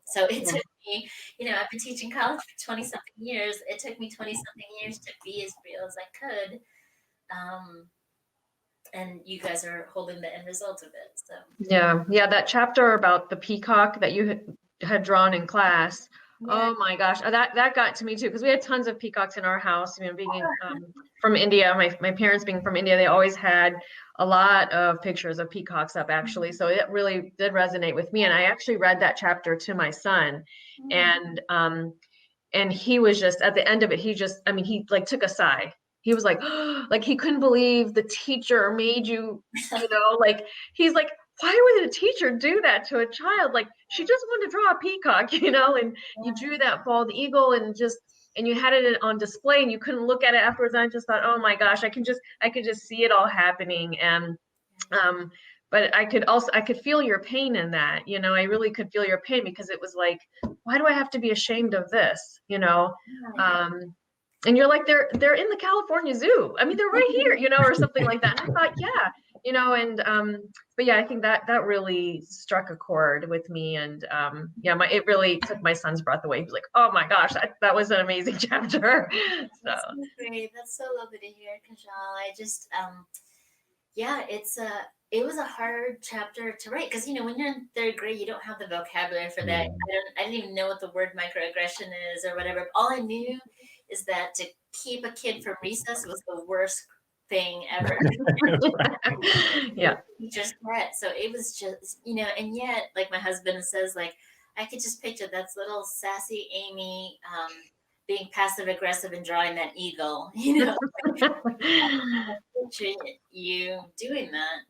So it took me, you know, I've been teaching college for 20 something years. It took me 20 something years to be as real as I could. And you guys are holding the end result of it. So Yeah, that chapter about the peacock that you had drawn in class. Oh my gosh, that got to me too, because we had tons of peacocks in our house. You know, being from India, my parents being from India, they always had a lot of pictures of peacocks up actually. So it really did resonate with me, and I actually read that chapter to my son, and he was just at the end of it. He just, I mean, he like took a sigh. He was like, like he couldn't believe the teacher made you, you know, like he's like, why would a teacher do that to a child? Like she just wanted to draw a peacock, you know, and you drew that bald eagle and you had it on display and you couldn't look at it afterwards. And I just thought, oh my gosh, I could just see it all happening. And, but I could feel your pain in that, you know, I really could feel your pain because it was like, why do I have to be ashamed of this? You know? And you're like, they're in the California Zoo. I mean, they're right here, you know, or something like that. And I thought, yeah, you know, and but yeah, I think that really struck a chord with me. And yeah, it really took my son's breath away. He was like, oh my gosh, that was an amazing chapter. So that's so great. That's so lovely to hear, Kajal. I just yeah, it was a hard chapter to write because, you know, when you're in third grade, you don't have the vocabulary for that. I didn't even know what the word microaggression is or whatever. All I knew is that to keep a kid from recess was the worst thing ever. Yeah. Teacher's pet. So it was just, you know, and yet, like my husband says, like, I could just picture that's little sassy Amy being passive aggressive and drawing that eagle, you know. Picture you doing that.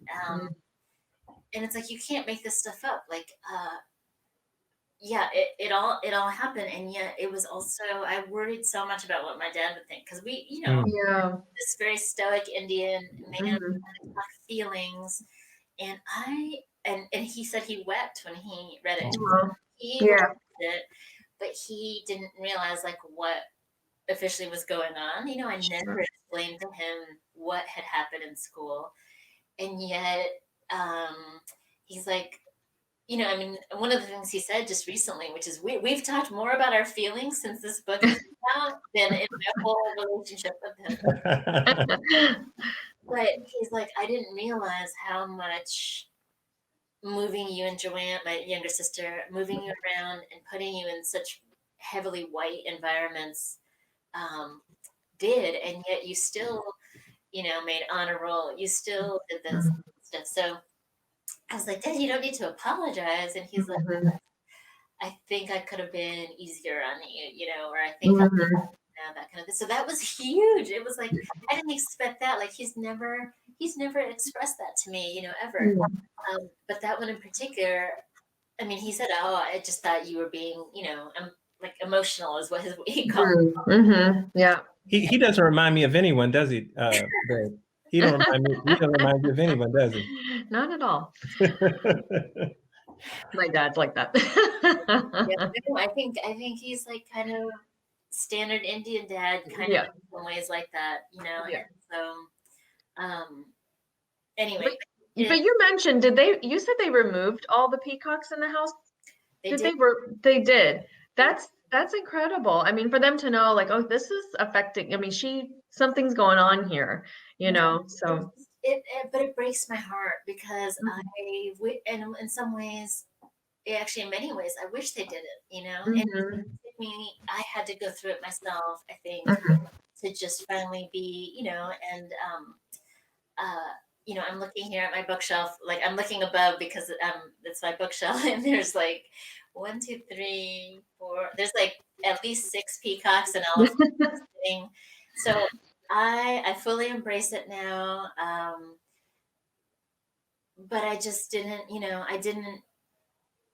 And it's like you can't make this stuff up. Like yeah, it all happened, and yet it was also, I worried so much about what my dad would think because we, you know, this very stoic Indian man talk feelings, and and he said he wept when he read it. it, but he didn't realize like what officially was going on. You know, I never explained to him what had happened in school. And yet, he's like, you know, I mean, one of the things he said just recently, which is we've talked more about our feelings since this book has come out than in my whole relationship with him. But he's like, I didn't realize how much moving you and Joanne, my younger sister, moving you around and putting you in such heavily white environments did, and yet you still, you know, made honor roll. You still did this stuff. So I was like, Dad, you don't need to apologize. And he's like, I think I could have been easier on you, you know, or I think that kind of thing. So that was huge. It was like I didn't expect that. Like he's never expressed that to me, you know, ever. But that one in particular, I mean, he said, "Oh, I just thought you were being, you know, like emotional," is what he called it. Yeah. He doesn't remind me of anyone, does he? He don't remind me of anyone, does he? Not at all. My dad's like that. Yeah, no, I think he's like kind of standard Indian dad, kind of in some ways like that, you know. Yeah. And so, anyway. But you mentioned, you said they removed all the peacocks in the house? They did. That's incredible. I mean, for them to know, like, oh, this is affecting, I mean, something's going on here, you know, so. But it breaks my heart because and in some ways, actually in many ways, I wish they did it, you know. And it took me, I had to go through it myself, I think, to just finally be, you know, and you know, I'm looking here at my bookshelf, like I'm looking above because it's my bookshelf, and there's like 1, 2, 3, 4. There's like at least 6 peacocks and all of them sitting. So I fully embrace it now. But I just didn't, you know,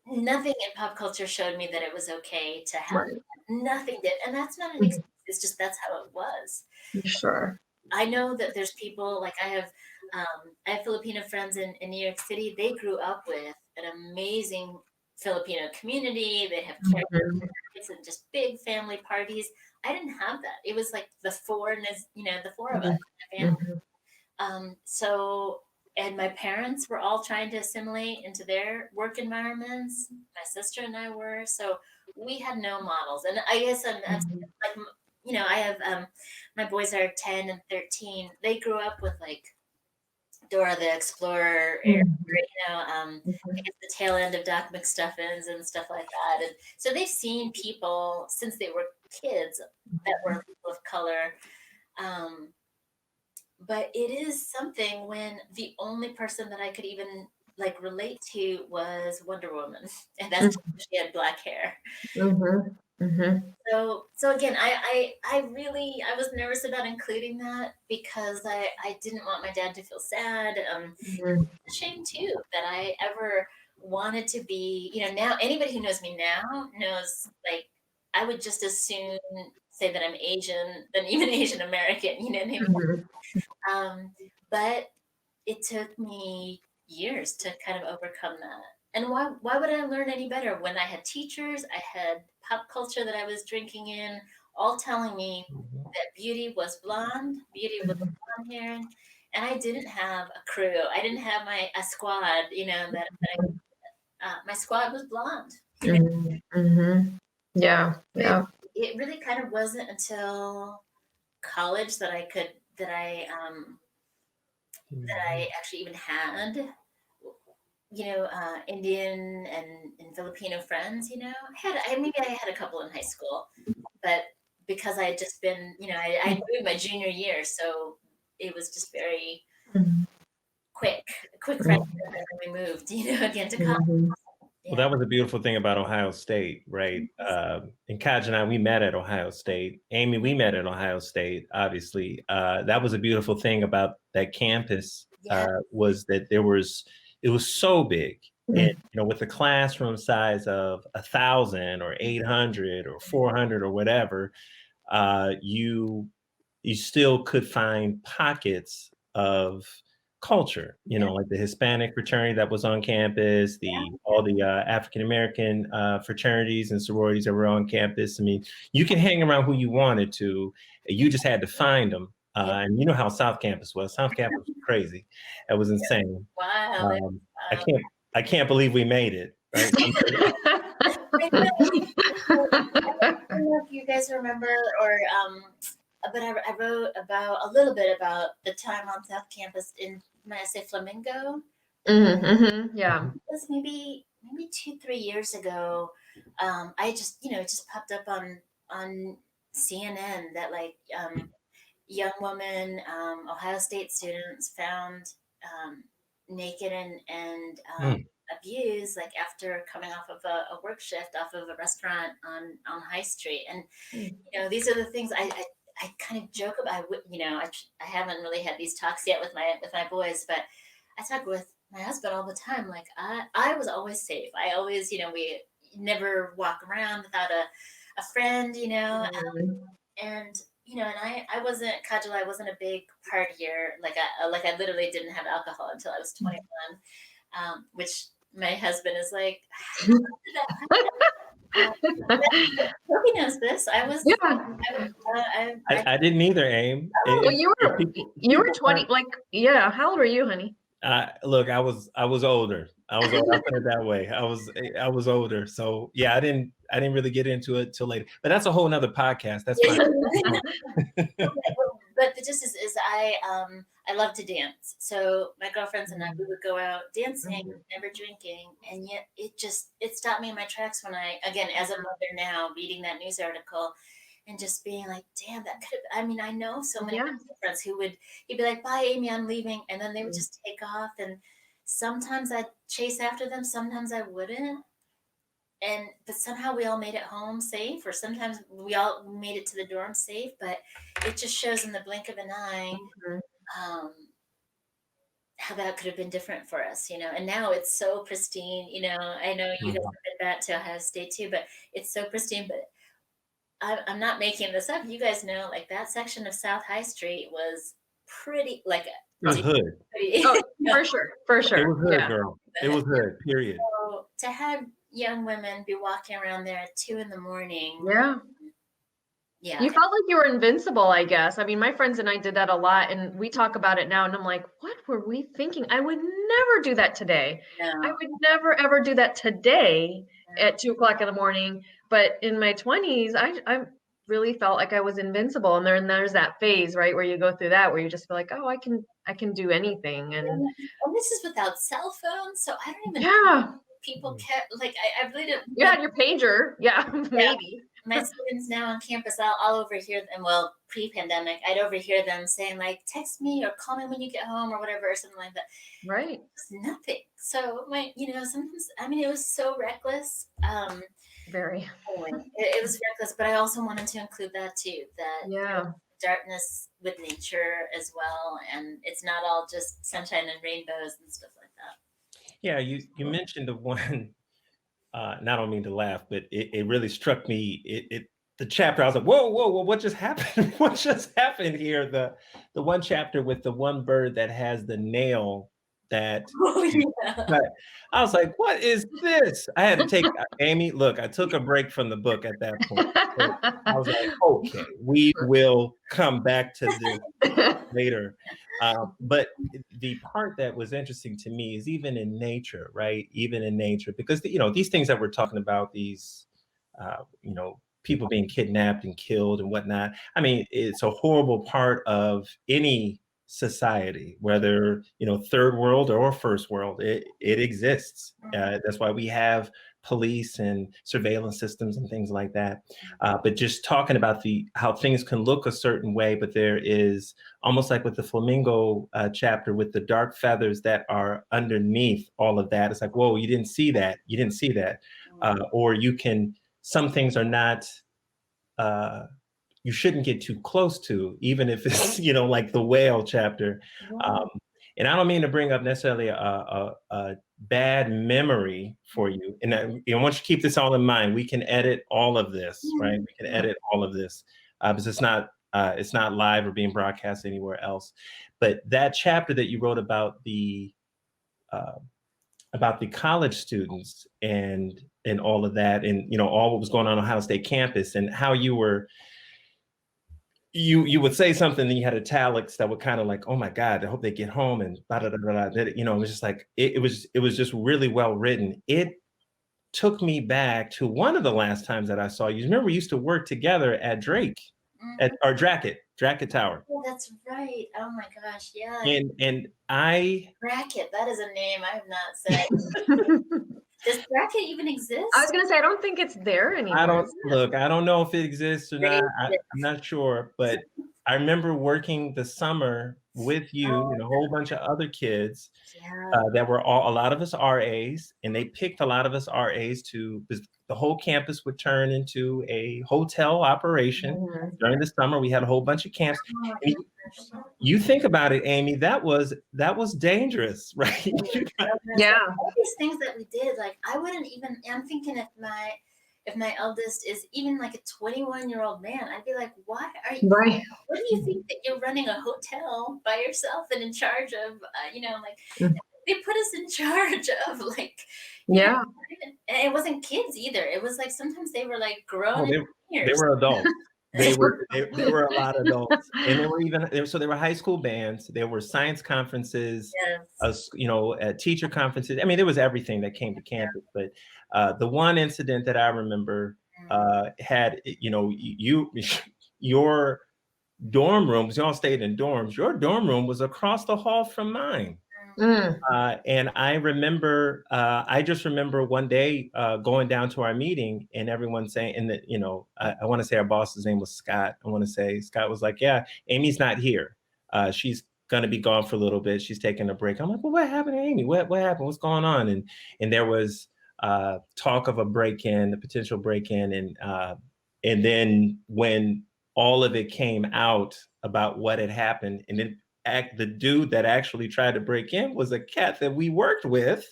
nothing in pop culture showed me that it was okay to have nothing did. And that's not an excuse. It's just that's how it was. Sure. I know that there's people like I have Filipino friends in New York City. They grew up with an amazing Filipino community. They have kids and just big family parties. I didn't have that. It was like the four of us in the family. So, and my parents were all trying to assimilate into their work environments. My sister and I were. So we had no models. And I guess I'm like, you know, I have my boys are 10 and 13. They grew up with like Dora the Explorer, you know, I guess the tail end of Doc McStuffins and stuff like that. And so they've seen people since they were kids that were people of color. But it is something when the only person that I could even like relate to was Wonder Woman, and that's she had black hair. So again, I was nervous about including that because I didn't want my dad to feel sad. It's a shame too that I ever wanted to be, you know, now anybody who knows me now knows like I would just as soon say that I'm Asian than even Asian American, you know what I mean? But it took me years to kind of overcome that. And why would I learn any better when I had teachers, I had pop culture that I was drinking in, all telling me that beauty was blonde, beauty was blonde hair, and I didn't have a crew. I didn't have a squad, you know, my squad was blonde. Yeah. It really kind of wasn't until college that I actually even had, you know, Indian and Filipino friends, you know. Maybe I had a couple in high school, but because I had just been, you know, I moved my junior year, so it was just very quick friendship, and then we moved, you know, again to college. Well, that was a beautiful thing about Ohio State, right? And Kaj and I, we met at Ohio State. Amy, we met at Ohio State, obviously. That was a beautiful thing about that campus was that it was so big. And, you know, with a classroom size of 1,000 or 800 or 400 or whatever, you still could find pockets of culture, like the Hispanic fraternity that was on campus, all the African American fraternities and sororities that were on campus. I mean, you can hang around who you wanted to. You just had to find them. And you know how South Campus was. South Campus was crazy. It was insane. Wow. I can't believe we made it. Right? I don't know if you guys remember, but I wrote about a little bit about the time on South Campus in my essay Flamingo. Yeah. It was maybe 2-3 years ago. I just it just popped up on CNN that like young woman, Ohio State students found naked and abused, like after coming off of a work shift off of a restaurant on High Street. And these are the things I kind of joke about. I haven't really had these talks yet with my boys, but I talk with my husband all the time. Like I was always safe. I always, we never walk around without a friend, and I wasn't Kajal. I wasn't a big partier. Like I literally didn't have alcohol until I was 21, which my husband is like, he knows this. I was. Yeah. I didn't either, Aim. Well, you were 20. Like, yeah. How old were you, honey? Look, I was older. I'll put it that way. I was older. So yeah, I didn't really get into it till later. But that's a whole nother podcast. That's fine. But the gist is I love to dance. So my girlfriends and I, we would go out dancing, never drinking, and yet it stopped me in my tracks when I, again, as a mother now, reading that news article and just being like, damn, that could have, I know so many friends he'd be like, bye, Amy, I'm leaving. And then they would just take off. And sometimes I'd chase after them. Sometimes I wouldn't. But somehow we all made it home safe, or sometimes we all made it to the dorm safe, but it just shows in the blink of an eye, how that could have been different for us, and now it's so pristine, I know you guys have been back to Ohio State too, but it's so pristine. But I'm not making this up. You guys know, like that section of South High Street was pretty, like it was hood. For sure. It was hood, girl. It was hood. Period. So to have young women be walking around there at 2 a.m. Yeah. You felt like you were invincible, I guess. I mean, my friends and I did that a lot, and we talk about it now, and I'm like, what were we thinking? I would never do that today. No. I would never, ever do that today at 2 o'clock in the morning. But in my 20s, I really felt like I was invincible. And then there's that phase, right, where you go through that, where you just feel like, oh, I can do anything. And this is without cell phones, so I don't even know. People kept, like, I really didn't. You had your pager. Yeah, maybe. My students now on campus, I'll overhear them. Well, pre-pandemic, I'd overhear them saying, like, text me or call me when you get home or whatever, or something like that. Right. It's nothing. So sometimes, it was so reckless. Very. It was reckless, but I also wanted to include that too, that darkness with nature as well. And it's not all just sunshine and rainbows and stuff like that. Yeah, you mentioned the one, and I don't mean to laugh, but it really struck me. The chapter, I was like, whoa, what just happened? What just happened here? The one chapter with the one bird that has the nail that I was like, what is this? I had to take Amy, look, I took a break from the book at that point. So I was like, okay, we will come back to this later. But the part that was interesting to me is even in nature, right? Even in nature, because these things that we're talking about, these people being kidnapped and killed and whatnot. I mean, it's a horrible part of any society, whether third world or first world. It exists. That's why we have police and surveillance systems and things like that. But just talking about how things can look a certain way, but there is almost like with the flamingo chapter with the dark feathers that are underneath all of that. It's like, whoa, you didn't see that. Or some things are not, you shouldn't get too close to, even if it's, like the whale chapter. And I don't mean to bring up necessarily a bad memory for you. And I want you to keep this all in mind. We can edit all of this, right? We can edit all of this because it's not It's not live or being broadcast anywhere else. But that chapter that you wrote about the college students and all of that, and all what was going on Ohio State campus, and how you were you would say something and you had italics that would kind of like, oh my God, I hope they get home, and blah, blah, blah, blah, blah. It was just like it was just really well written. It took me back to one of the last times that I saw you. Remember, we used to work together at Drake, at our Dracket Tower. Oh, that's right. Oh my gosh, yeah. And I Bracket, that is a name I have not said. Does Bracket even exist? I was gonna say I don't think it's there anymore. I don't know if it exists or not. I'm not sure, but I remember working the summer with you and a whole bunch of other kids that were a lot of us RAs, and they picked a lot of us RAs the whole campus would turn into a hotel operation. During the summer. We had a whole bunch of camps. You think about it, Aimee, that was dangerous, right? Yeah. All these things that we did, like I wouldn't even, I'm thinking if my eldest is even like a 21-year-old man, I'd be like, why are you, right? What do you think that you're running a hotel by yourself and in charge of, they put us in charge of like, yeah. And it wasn't kids either. It was like, sometimes they were like grown. They were adults. They were a lot of adults, and they were high school bands. There were science conferences, teacher conferences. I mean, there was everything that came to campus. But the one incident that I remember had, your dorm rooms. You all stayed in dorms. Your dorm room was across the hall from mine. And I remember, I just remember one day going down to our meeting and everyone saying, and that, I want to say our boss's name was Scott. I want to say Scott was like, yeah, Amy's not here. She's going to be gone for a little bit. She's taking a break. I'm like, well, what happened to Aimee? What happened? What's going on? And there was talk of a potential break-in. And then when all of it came out about what had happened, and then the dude that actually tried to break in was a cat that we worked with.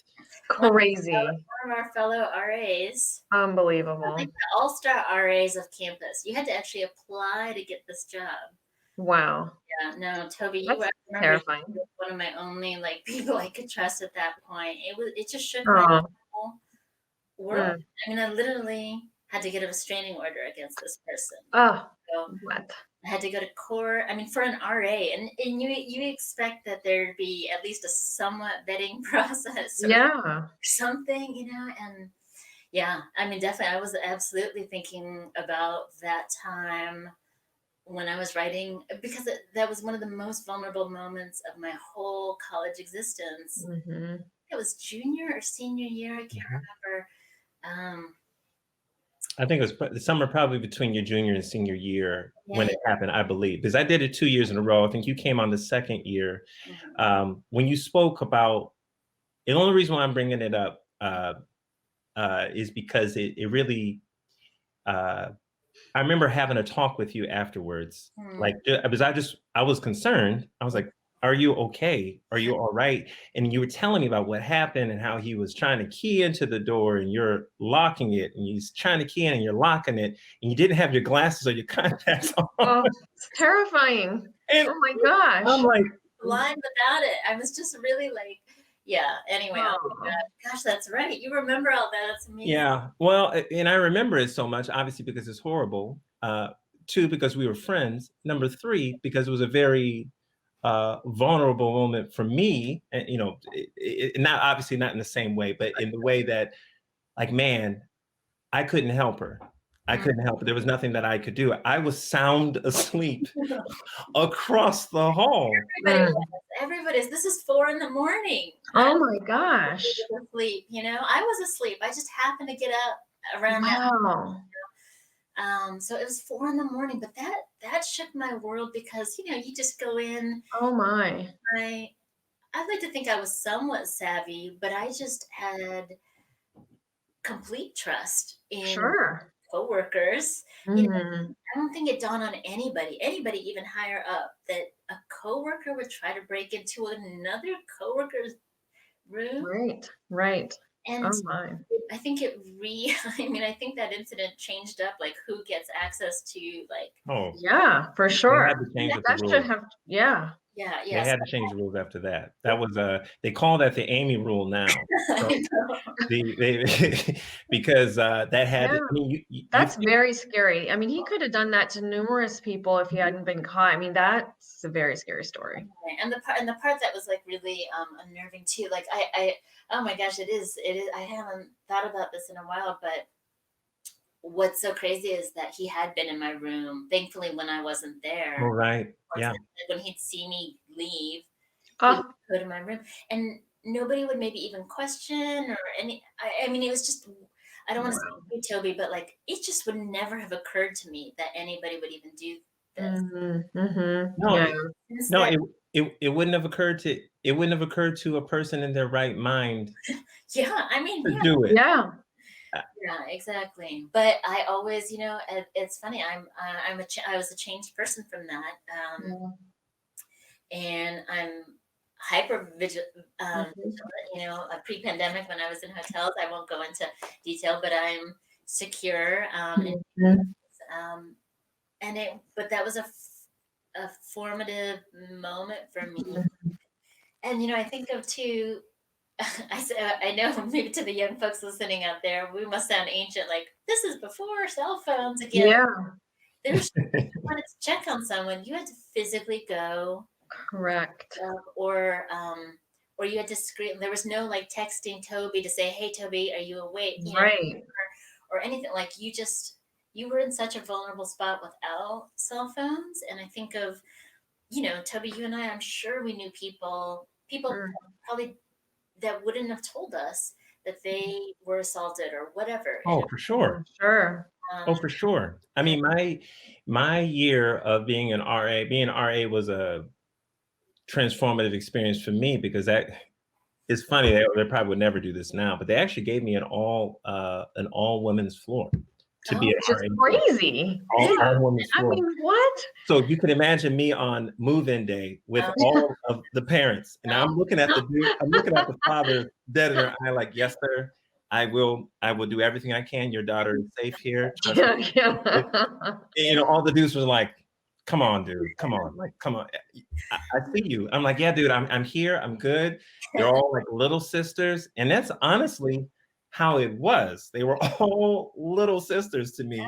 Crazy. One of our fellow RAs. Unbelievable. Like the all-star RAs of campus. You had to actually apply to get this job. Wow. Yeah, no, Toby, That's terrifying. You were one of my only like people I could trust at that point. It just shook my whole world. I mean, I literally had to get a restraining order against this person. What? I had to go to court. I mean, for an RA, and you expect that there'd be at least a somewhat vetting process, or something, and yeah, I mean, definitely, I was absolutely thinking about that time when I was writing, because that was one of the most vulnerable moments of my whole college existence. It was junior or senior year, I can't remember. I think it was the summer probably between your junior and senior year when it happened, I believe, because I did it 2 years in a row. I think you came on the second year. When you spoke about, the only reason why I'm bringing it up is because it really, I remember having a talk with you afterwards, like, because I was concerned. I was like, are you okay? Are you all right? And you were telling me about what happened and how he was trying to key into the door and you're locking it, and he's trying to key in and you're locking it, and you didn't have your glasses or your contacts on. Oh, it's terrifying. And oh my gosh. I'm like, blind without it. I was just really like, anyway, gosh, that's right. You remember all that. That's amazing. Yeah, well, and I remember it so much, obviously, because it's horrible. 2, because we were friends. Number 3, because it was a very vulnerable moment for me, and not obviously not in the same way, but in the way that, like, man, I couldn't help her. There was nothing that I could do. I was sound asleep across the hall. Everybody's. This is 4 a.m. Oh my gosh. Asleep. I was asleep. I just happened to get up around that. So it was 4 a.m, but that shook my world, because you just go in. Oh my. I like to think I was somewhat savvy, but I just had complete trust in coworkers. I don't think it dawned on anybody even higher up, that a coworker would try to break into another coworker's room. Right. And I think it I mean, I think that incident changed up like who gets access to like. Oh, Yeah, for they sure. had to change up the That should rules. have, yeah. Yeah, They yes. had to change the rules after that. That was they call that the Aimee rule now. So I know. they because that had. Yeah. I mean, That's very scary. I mean, he could have done that to numerous people if he hadn't been caught. I mean, that's a very scary story. And the part that was like really unnerving too. Like I oh my gosh, it is. I haven't thought about this in a while, but what's so crazy is that he had been in my room. Thankfully, when I wasn't there, Oh, right. Yeah. when he'd see me leave, he Oh, would go to my room, and nobody would maybe even question or any. I mean, it was just. I don't want to say Toby, but like it just would never have occurred to me that anybody would even do this. No, yeah. no, Instead, it wouldn't have occurred to a person in their right mind yeah, I mean, to yeah. do it. Yeah. Yeah, exactly. But I always, it's funny. I was a changed person from that, and I'm hyper vigilant. Pre-pandemic when I was in hotels, I won't go into detail, but I'm secure. But that was a formative moment for me. And I think of too. I know maybe to the young folks listening out there, we must sound ancient. Like this is before cell phones again. Yeah. There's you wanted to check on someone, you had to physically go, Correct. or you had to scream. There was no like texting Toby to say, "Hey, Toby, are you awake?" Right. or anything. Like you were in such a vulnerable spot without cell phones. And I think of Toby, you and I'm sure we knew people probably that wouldn't have told us that they were assaulted or whatever. Oh, for sure. Sure. Oh, for sure. I mean, my year of being an RA was a transformative experience for me because that it's funny, they probably would never do this now, but they actually gave me an all women's floor to be an Which is RA. crazy. All women's I floor. mean, what? So you can imagine me on move-in day with all of the parents, and I'm looking at the father dead in her eye, like, yes, sir, I will do everything I can. Your daughter is safe here. Trust me. And, all the dudes were like, come on, dude, come on, like, come on. I see you. I'm like, yeah, dude, I'm here. I'm good. They're all like little sisters, and that's honestly how it was. They were all little sisters to me,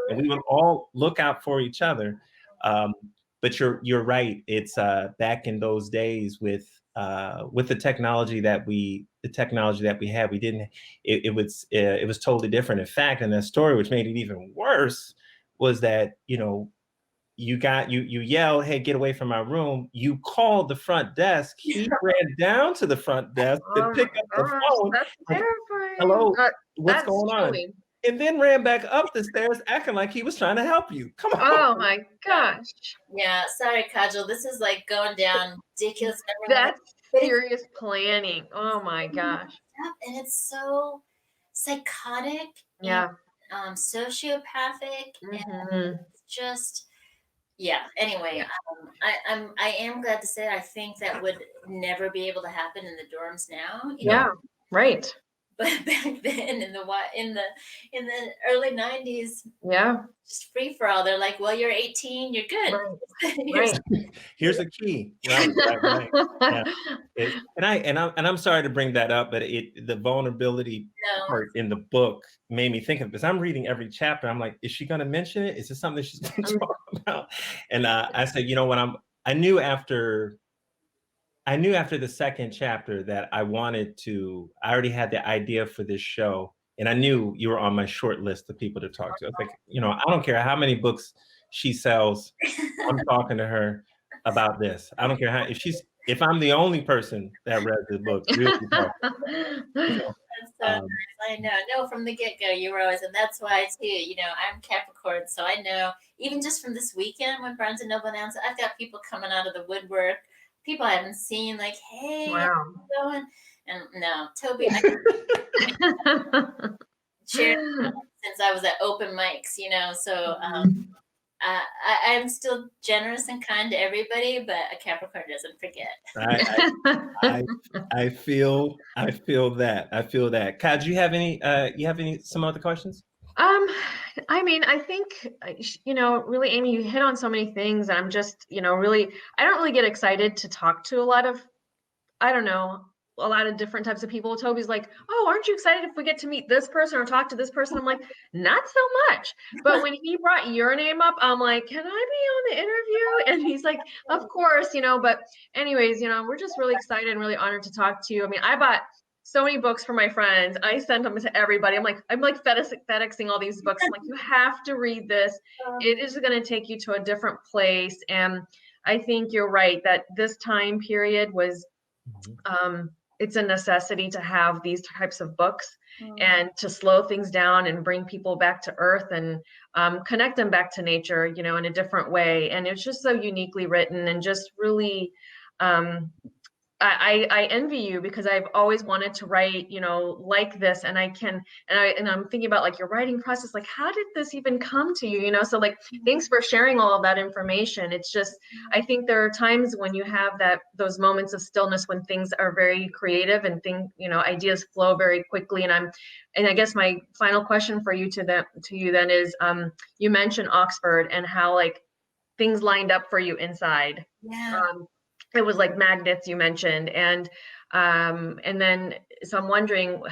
and we would all look out for each other. But you're right. It's back in those days with the technology that we had. We didn't. It was totally different. In fact, in that story, which made it even worse, was that you yelled, "Hey, get away from my room." You called the front desk. He ran down to the front desk to pick up the phone. That's terrifying. Hello, what's That's going on? chilling. And then ran back up the stairs acting like he was trying to help you. Come on. Oh my gosh. Yeah, sorry, Kajal. This is like going down ridiculous. That's serious planning. Oh my gosh. And it's so psychotic. Yeah. And, sociopathic. And it's just. Yeah. Anyway, I am glad to say I think that would never be able to happen in the dorms now. Right. But back then, in the early 90s, just free for all. They're like, well, you're 18, you're good. Right. Here's a key. Right. Yeah. I'm sorry to bring that up, but the vulnerability part in the book made me think of this. I'm reading every chapter. I'm like, is she going to mention it? Is this something she's going to talk about? And I said, you know what? I knew after the second chapter that I already had the idea for this show, and I knew you were on my short list of people to talk to. I was like, I don't care how many books she sells, I'm talking to her about this. I don't care if I'm the only person that read the book, we'll be talking. That's so nice. I know. No, from the get-go, you were always, and that's why too. I'm Capricorn, so I know. Even just from this weekend when Barnes and Noble announced it, I've got people coming out of the woodwork. People I haven't seen, like, hey, how's it going? And no, Toby, I shared since I was at open mics, so I'm still generous and kind to everybody, but a Capricorn doesn't forget. I feel that. I feel that. Kai, do you have some other questions? I mean, I think, really, Amy, you hit on so many things. And I'm just, really, I don't really get excited to talk to a lot of, I don't know, a lot of different types of people. Toby's like, oh, aren't you excited if we get to meet this person or talk to this person? I'm like, not so much. But when he brought your name up, I'm like, can I be on the interview? And he's like, of course, but anyways, we're just really excited and really honored to talk to you. I mean, I bought so many books for my friends. I sent them to everybody. I'm like FedExing all these books. I'm like, you have to read this. It is going to take you to a different place. And I think you're right that this time period was, it's a necessity to have these types of books and to slow things down and bring people back to earth and connect them back to nature, in a different way. And it's just so uniquely written and just really, I envy you because I've always wanted to write, like this, and I'm thinking about like your writing process, like how did this even come to you, So like, thanks for sharing all of that information. It's just, I think there are times when you have those moments of stillness when things are very creative and ideas flow very quickly. And I guess my final question for you to you then is, you mentioned Oxford and how like things lined up for you inside. Yeah. It was like magnets you mentioned. And then, so I'm wondering,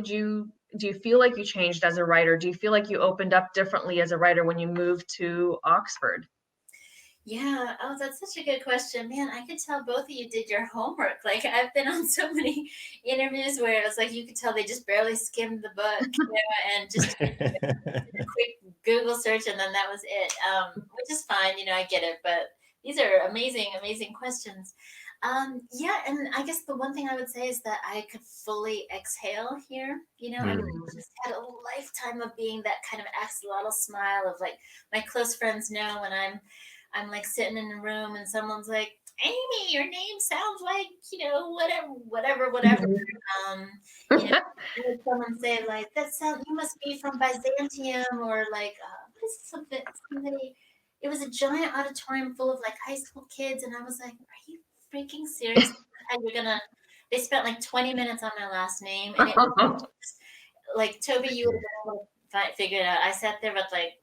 do you feel like you changed as a writer? Do you feel like you opened up differently as a writer when you moved to Oxford? Yeah. Oh, that's such a good question. Man, I could tell both of you did your homework. Like I've been on so many interviews where it was like you could tell they just barely skimmed the book, and just a quick Google search and then that was it. Which is fine, I get it, but these are amazing, amazing questions. Yeah, and I guess the one thing I would say is that I could fully exhale here. I just had a lifetime of being that kind of axolotl smile of like my close friends know when I'm like sitting in a room and someone's like, Amy, your name sounds like, whatever. Someone say like, you must be from Byzantium, or like, what is somebody, it was a giant auditorium full of like high school kids. And I was like, are you freaking serious? They spent like 20 minutes on my last name. And it was just, like, Toby, you would have been able to figure it out. I sat there with like,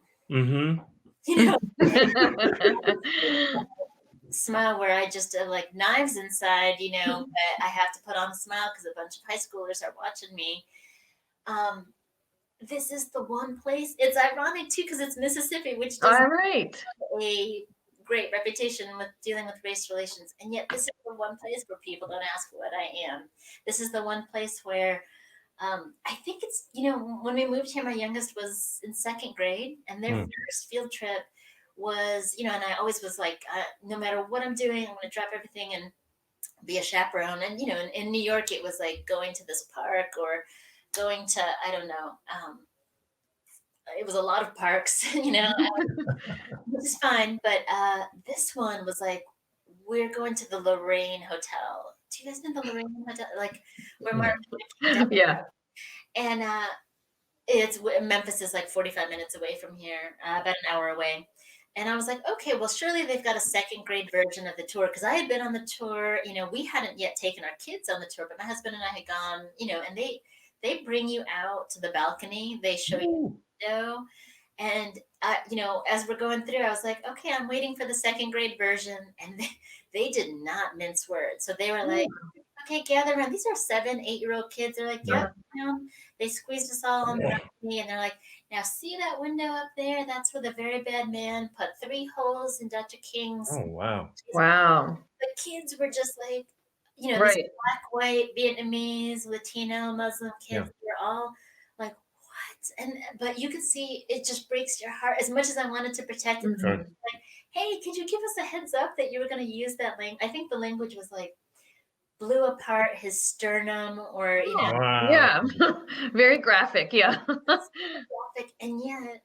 smile where I just like knives inside, but I have to put on a smile because a bunch of high schoolers are watching me. This is the one place. It's ironic too because it's Mississippi, which doesn't have a great reputation with dealing with race relations, and yet this is the one place where people don't ask what I am. This is the one place where I think it's, when we moved here, my youngest was in second grade, and their first field trip was, and I always was like, no matter what I'm doing, I'm going to drop everything and be a chaperone. And, in New York, it was like going to this park or going to, I don't know, it was a lot of parks, which is fine. But this one was like, we're going to the Lorraine Hotel. Do you guys know the Lorraine Hotel? Like where Martin? Yeah. And Memphis is like 45 minutes away from here, about an hour away. And I was like, okay, well, surely they've got a second grade version of the tour. Because I had been on the tour, we hadn't yet taken our kids on the tour, but my husband and I had gone, and they bring you out to the balcony. They show you the window. And, as we're going through, I was like, okay, I'm waiting for the second grade version. And they did not mince words. So they were like, okay, gather around. These are 7, 8-year-old kids. They're like, yeah. They squeezed us all on the balcony, and they're like, now see that window up there? That's where the very bad man put 3 holes in Dr. King's. Oh, wow. Wow. The kids were just like, Right. these black, white, Vietnamese, Latino, Muslim kids. They're all like, what? But you could see it just breaks your heart. As much as I wanted to protect it, like, hey, could you give us a heads up that you were going to use that language? I think the language was like, blew apart his sternum, or Wow. Yeah. Very graphic. Yeah. graphic. And yet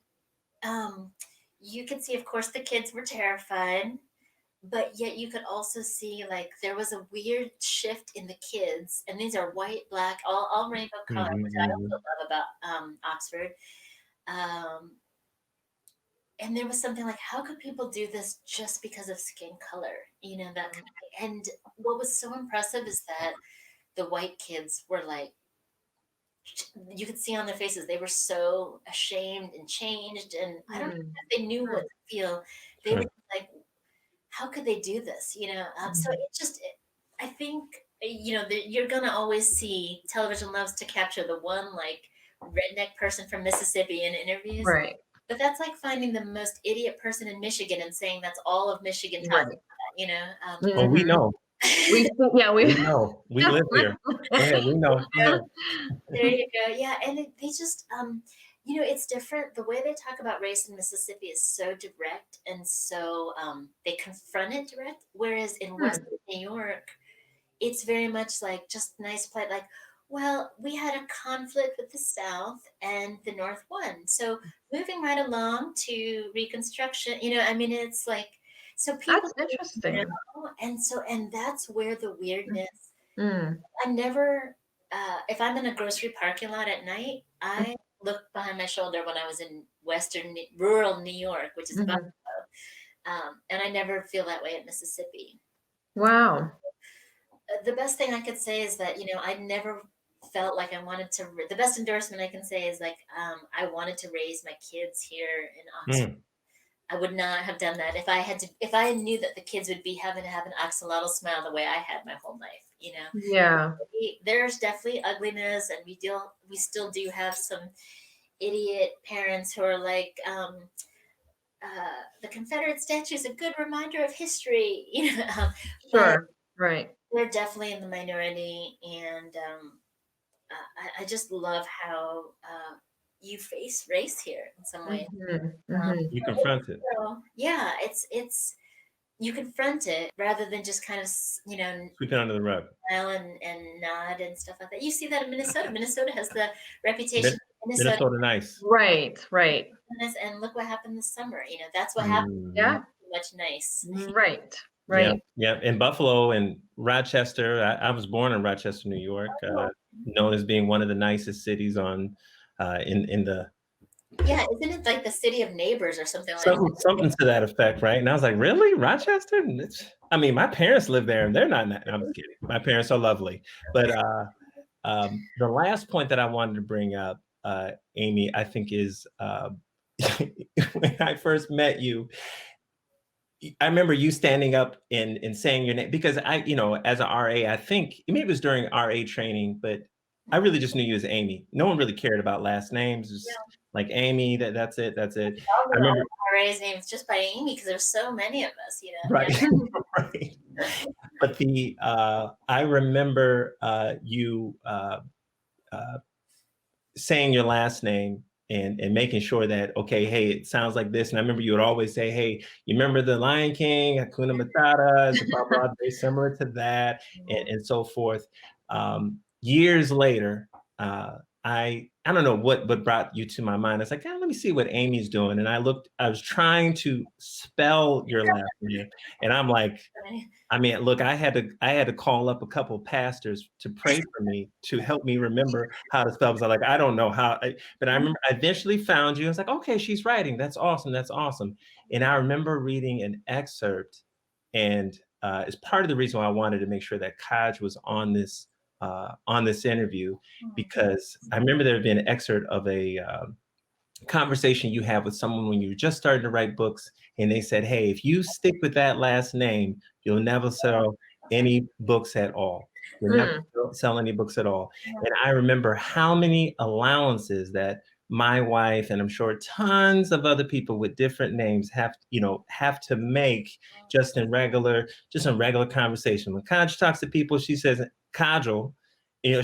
you could see, of course, the kids were terrified, but yet you could also see like there was a weird shift in the kids, and these are white, black, all rainbow color, which I also love about Oxford. and there was something like, how could people do this just because of skin color? You know, that, and what was so impressive is that the white kids were like, you could see on their faces, they were so ashamed and changed. And I don't know if they knew what to feel. They were like, how could they do this? You know, so it just, I think, you know, you're going to always see television loves to capture the one like redneck person from Mississippi in interviews. Right. But that's like finding the most idiot person in Michigan and saying that's all of Michigan talks about, you know. Oh, we know. We know. We live here. Go ahead, we know. Go ahead. There you go. Yeah, and they just, you know, it's different. The way they talk about race in Mississippi is so direct and so they confront it direct. Whereas in Western New York, it's very much like just nice play, like, well, we had a conflict with the South and the North won. So moving right along to Reconstruction, you know, I mean, it's like, so people, That's interesting. you know, and that's where the weirdness, Mm. I never, if I'm in a grocery parking lot at night, I look behind my shoulder when I was in rural New York, which is Buffalo. And I never feel that way in Mississippi. Wow. The best thing I could say is that, you know, I never felt like I wanted to, the best endorsement I can say is like, I wanted to raise my kids here in Oxford. I would not have done that if I knew that the kids would be having to have an axolotl smile the way I had my whole life, you know? Yeah. There's definitely ugliness, and we still do have some idiot parents who are like, the Confederate statue is a good reminder of history, you know? Sure. Right. They're definitely in the minority, and I just love how you face race here in some way. You confront it. So, yeah, it's you confront it rather than just kind of, you know, sweep it under the rug, smile and nod and stuff like that. You see that in Minnesota. Minnesota has the reputation of Minnesota nice. Right. And look what happened this summer. You know, that's what happened. Yeah. Much nice. Right. Yeah. In Buffalo and Rochester, I was born in Rochester, New York, known as being one of the nicest cities on in the. Yeah, isn't it like the city of neighbors or something like that? Something to that effect, right? And I was like, really, Rochester? I mean, my parents live there, and they're not. I'm just kidding. My parents are lovely, but the last point that I wanted to bring up, Aimee, I think is when I first met you. I remember you standing up and saying your name, because I, you know, as an RA, I think maybe it was during RA training, but I really just knew you as Aimee. No one really cared about last names. Just like Aimee, that's it. I remember RA's names just by Aimee because there's so many of us, you know. Right. Yeah. Right. But I remember you saying your last name and making sure that, okay, hey, it sounds like this. And I remember you would always say, hey, you remember the Lion King, Hakuna Matata, is blah, blah, very similar to that, and so forth. Years later, I don't know what brought you to my mind. It's like, let me see what Aimee's doing. And I was trying to spell your last name. And I'm like, I mean, look, I had to call up a couple of pastors to pray for me to help me remember how to spell. Because I'm like, I don't know how, but I remember I eventually found you. I was like, okay, she's writing. That's awesome. That's awesome. And I remember reading an excerpt, and it's part of the reason why I wanted to make sure that Kaj was on this interview, because I remember there had been an excerpt of a conversation you had with someone when you were just starting to write books, and they said, hey, if you stick with that last name, you'll never sell any books at all. You'll never sell any books at all. And I remember how many allowances that my wife, and I'm sure tons of other people with different names have to make just in regular conversation. When Kaj talks to people, she says, Kajal, you know,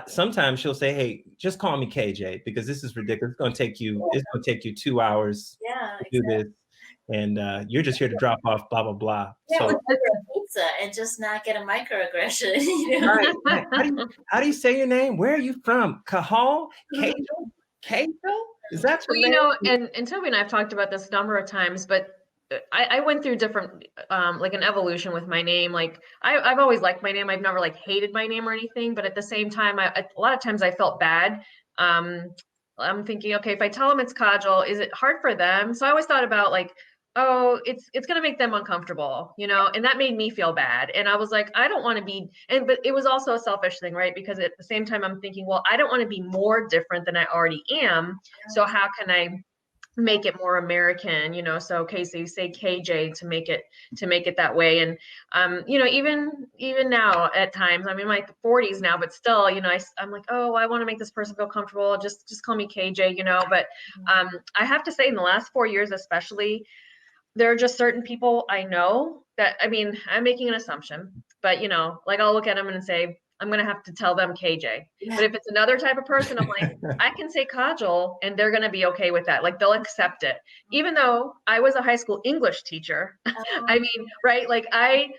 sometimes she'll say, hey, just call me KJ, because this is ridiculous. It's going to take you 2 hours to do this. And you're just here to drop off, blah, blah, blah. Yeah, so, order a pizza and just not get a microaggression. You know? Right. How do you say your name? Where are you from? Cajal? Kajal? Is that your name? You know, and Toby and I have talked about this a number of times, but I went through different, like an evolution with my name. Like I've always liked my name. I've never like hated my name or anything, but at the same time, a lot of times I felt bad. I'm thinking, okay, if I tell them it's Kajal, is it hard for them? So I always thought about like, oh, it's gonna make them uncomfortable, you know, and that made me feel bad. And I was like, I don't want to be, but it was also a selfish thing, right? Because at the same time, I'm thinking, well, I don't want to be more different than I already am. So how can I make it more American, you know? So okay, so you say KJ to make it that way. And you know, even now at times, I'm in my 40s now, but still, you know, I'm like, oh, I want to make this person feel comfortable. Just call me KJ, you know. But I have to say, in the last 4 years, especially, there are just certain people I know that, I mean, I'm making an assumption, but you know, like I'll look at them and say, I'm gonna have to tell them KJ. But if it's another type of person, I'm like, I can say Kajal and they're gonna be okay with that. Like they'll accept it. Even though I was a high school English teacher. I mean, right? Like I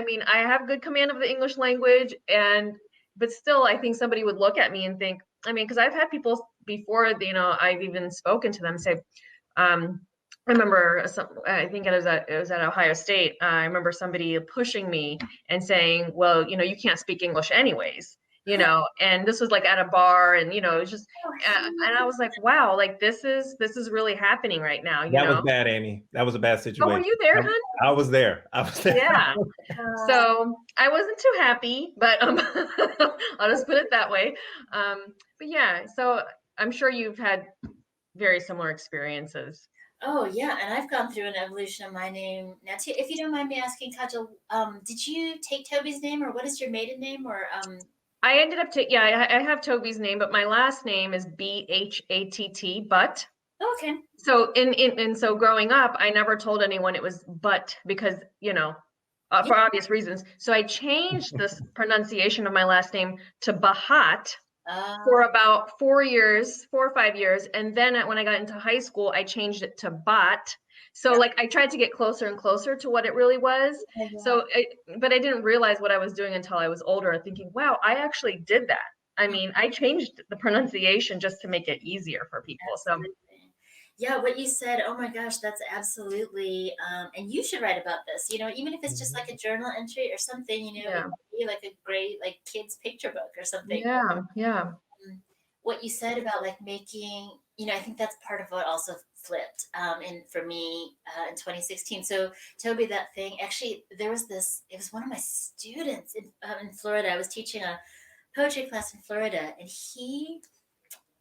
mean, I have good command of the English language, but still I think somebody would look at me and think, I mean, because I've had people before, you know, I've even spoken to them say, I remember I think it was at Ohio State. I remember somebody pushing me and saying, well, you know, you can't speak English anyways, you know, and this was like at a bar, and, you know, it was just, and I was like, wow, like this is really happening right now, you That know? was bad, Amy. That was a bad situation. Oh, were you there, hon? I was there. Yeah. So I wasn't too happy, but I'll just put it that way. But yeah, so I'm sure you've had very similar experiences. Oh yeah, and I've gone through an evolution of my name. Now, if you don't mind me asking, Kajal, did you take Toby's name, or what is your maiden name, or I ended up yeah, I have Toby's name, but my last name is Bhatt, Butt. Oh, okay. So so growing up, I never told anyone it was Butt because, you know, for obvious reasons. So I changed this pronunciation of my last name to Bahat for about 4 or 5 years. And then when I got into high school, I changed it to Bot. So like I tried to get closer and closer to what it really was. So, but I didn't realize what I was doing until I was older, thinking, wow, I actually did that. I mean, I changed the pronunciation just to make it easier for people. Absolutely. Yeah, what you said, oh my gosh, that's absolutely, and you should write about this, you know, even if it's just like a journal entry or something, you know, it could be like a great, like kids picture book or something. Yeah. What you said about like making, you know, I think that's part of what also flipped, and for me, in 2016. So Toby, that thing, actually, there was this, it was one of my students in Florida. I was teaching a poetry class in Florida, and he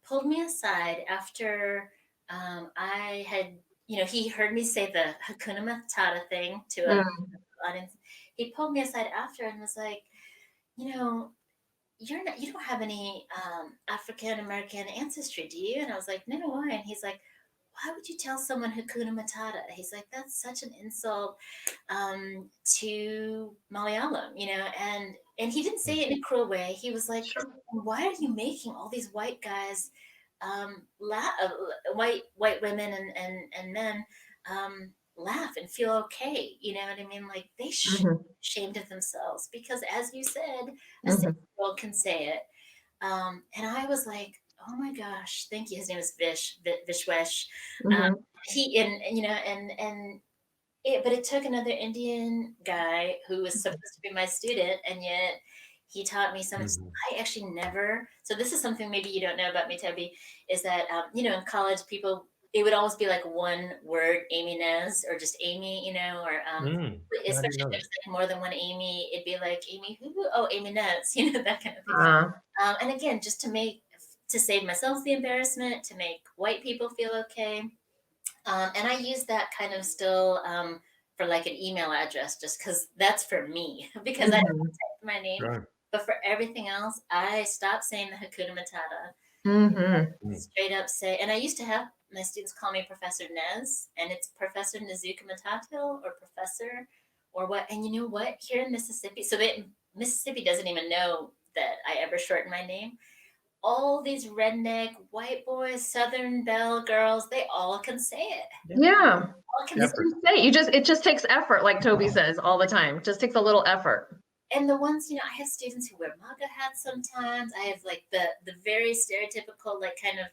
pulled me aside after I had, you know, he heard me say the Hakuna Matata thing to an audience. He pulled me aside after and was like, you know, you don't have any African American ancestry, do you? And I was like, no, why? And he's like, why would you tell someone Hakuna Matata? He's like, that's such an insult to Malayalam, you know, and he didn't say it in a cruel way. He was like, why are you making all these white guys, white women and men laugh and feel okay? You know what I mean? Like they ashamed of themselves because, as you said, a 6-year-old can say it. And I was like, oh my gosh, thank you. His name is Vishwesh. He and you know and but it took another Indian guy who was supposed to be my student, and yet he taught me so much. I actually never. So this is something maybe you don't know about me, Toby, is that you know, in college people, it would always be like one word, Aimee Nez, or just Amy, you know, or especially if there's like more than one Amy, it'd be like Amy who? Oh, Aimee Nez, you know, that kind of thing. And again, just to save myself the embarrassment, to make white people feel okay. And I use that kind of still for like an email address, just because that's for me, because I don't type my name. Sure. But for everything else, I stopped saying the Hakuna Matata. Straight up say, and I used to have my students call me Professor Nez, and it's Professor Nezhukumatathil or Professor or what. And you know what? Here in Mississippi, Mississippi doesn't even know that I ever shortened my name. All these redneck white boys, Southern Belle girls, they all can say it. Yeah. It just takes effort, like Toby says all the time. It just takes a little effort. And the ones, you know, I have students who wear MAGA hats sometimes. I have like the very stereotypical, like kind of,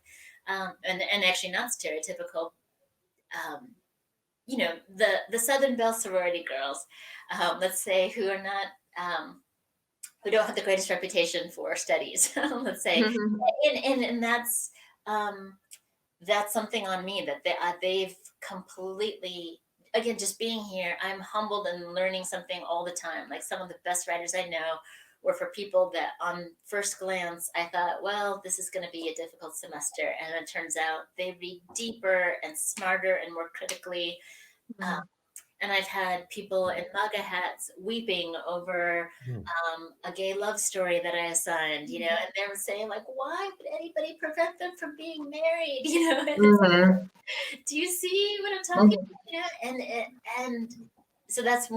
and actually not stereotypical, you know, the Southern Belle sorority girls, let's say, who are not, who don't have the greatest reputation for studies, let's say. And that's, that's something on me that they've completely, again, just being here, I'm humbled and learning something all the time. Like some of the best writers I know were for people that on first glance I thought, well, this is going to be a difficult semester, and it turns out they read deeper and smarter and more critically. And I've had people in MAGA hats weeping over a gay love story that I assigned, you know, and they were saying like, why would anybody prevent them from being married? You know, do you see what I'm talking about? You know, and so that's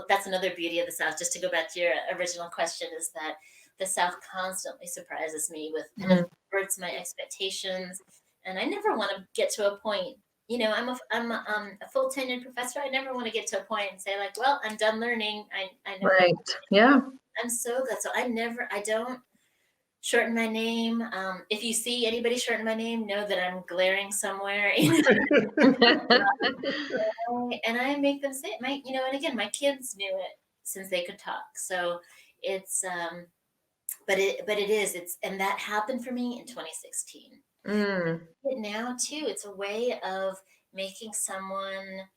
that's another beauty of the South. Just to go back to your original question, is that the South constantly surprises me with and subverts my expectations, and I never want to get to a point. You know, I'm a full tenured professor. I never want to get to a point and say like, well, I'm done learning. I know. Right. Yeah. I'm so glad. So I don't shorten my name. If you see anybody shorten my name, know that I'm glaring somewhere. You know? And I make them say it. You know, and again, my kids knew it since they could talk. So it's, but it is, and that happened for me in 2016. Now too, it's a way of making someone,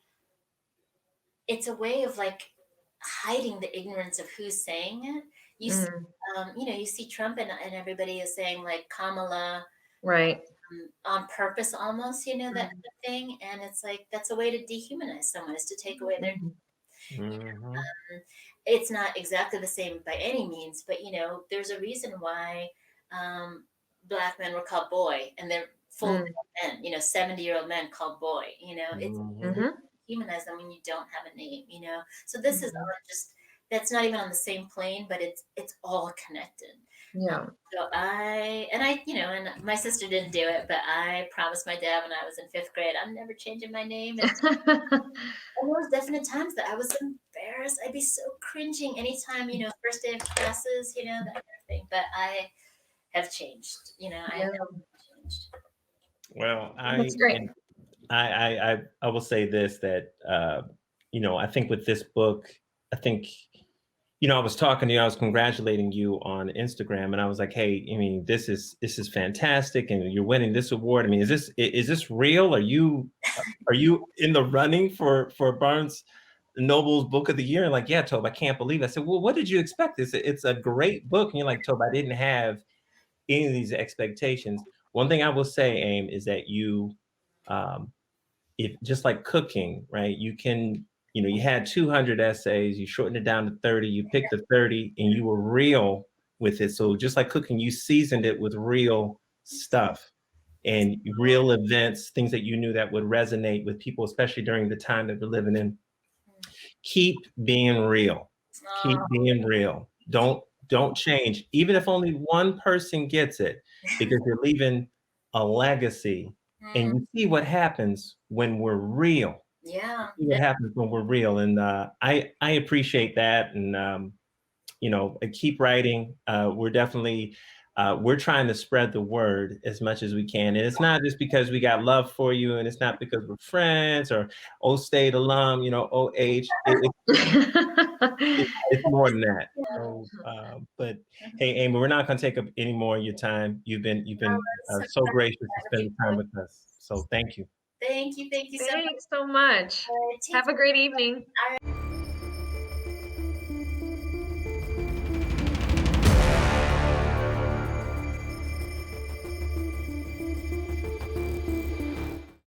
it's a way of like hiding the ignorance of who's saying it. You see, you know, you see Trump and everybody is saying like Kamala, right, on purpose almost, you know, that kind of thing. And it's like, that's a way to dehumanize someone, is to take away their it's not exactly the same by any means, but you know, there's a reason why Black men were called boy, and they're full men, you know, 70-year-old men called boy, you know, it's humanize them when you don't have a name, you know. So this is all just, that's not even on the same plane, but it's all connected. Yeah. So I, you know, and my sister didn't do it, but I promised my dad when I was in 5th grade, I'm never changing my name. And there was definite times that I was embarrassed. I'd be so cringing anytime, you know, first day of classes, you know, that kind of thing. But I have changed, you know, I have changed. Well, That's great. I will say this, that you know, I think with this book, I think, you know, I was talking to you, I was congratulating you on Instagram, and I was like, hey, I mean, this is fantastic, and you're winning this award. I mean, is this real? Are you in the running for Barnes Noble's Book of the Year? And like, yeah, Tobe, I can't believe it. I said, well, what did you expect? It's a great book. And you're like, Tobe, I didn't have any of these expectations. One thing I will say, Aim, is that you, if just like cooking, right? You can, you know, you had 200 essays, you shortened it down to 30, you picked the 30, and you were real with it. So just like cooking, you seasoned it with real stuff and real events, things that you knew that would resonate with people, especially during the time that we're living in. Keep being real. Keep being real. Don't change, even if only one person gets it, because you're leaving a legacy. And you see what happens when we're real. Yeah. You see what happens when we're real. And I appreciate that. And you know, keep writing. We're definitely we're trying to spread the word as much as we can. And it's not just because we got love for you, and it's not because we're friends or State alum, you know, OH. It's more than that. So, but hey, Aimee, we're not going to take up any more of your time. You've been so gracious to spend time with us. So thank you. Thank you so much. Thanks so much. Have a great evening.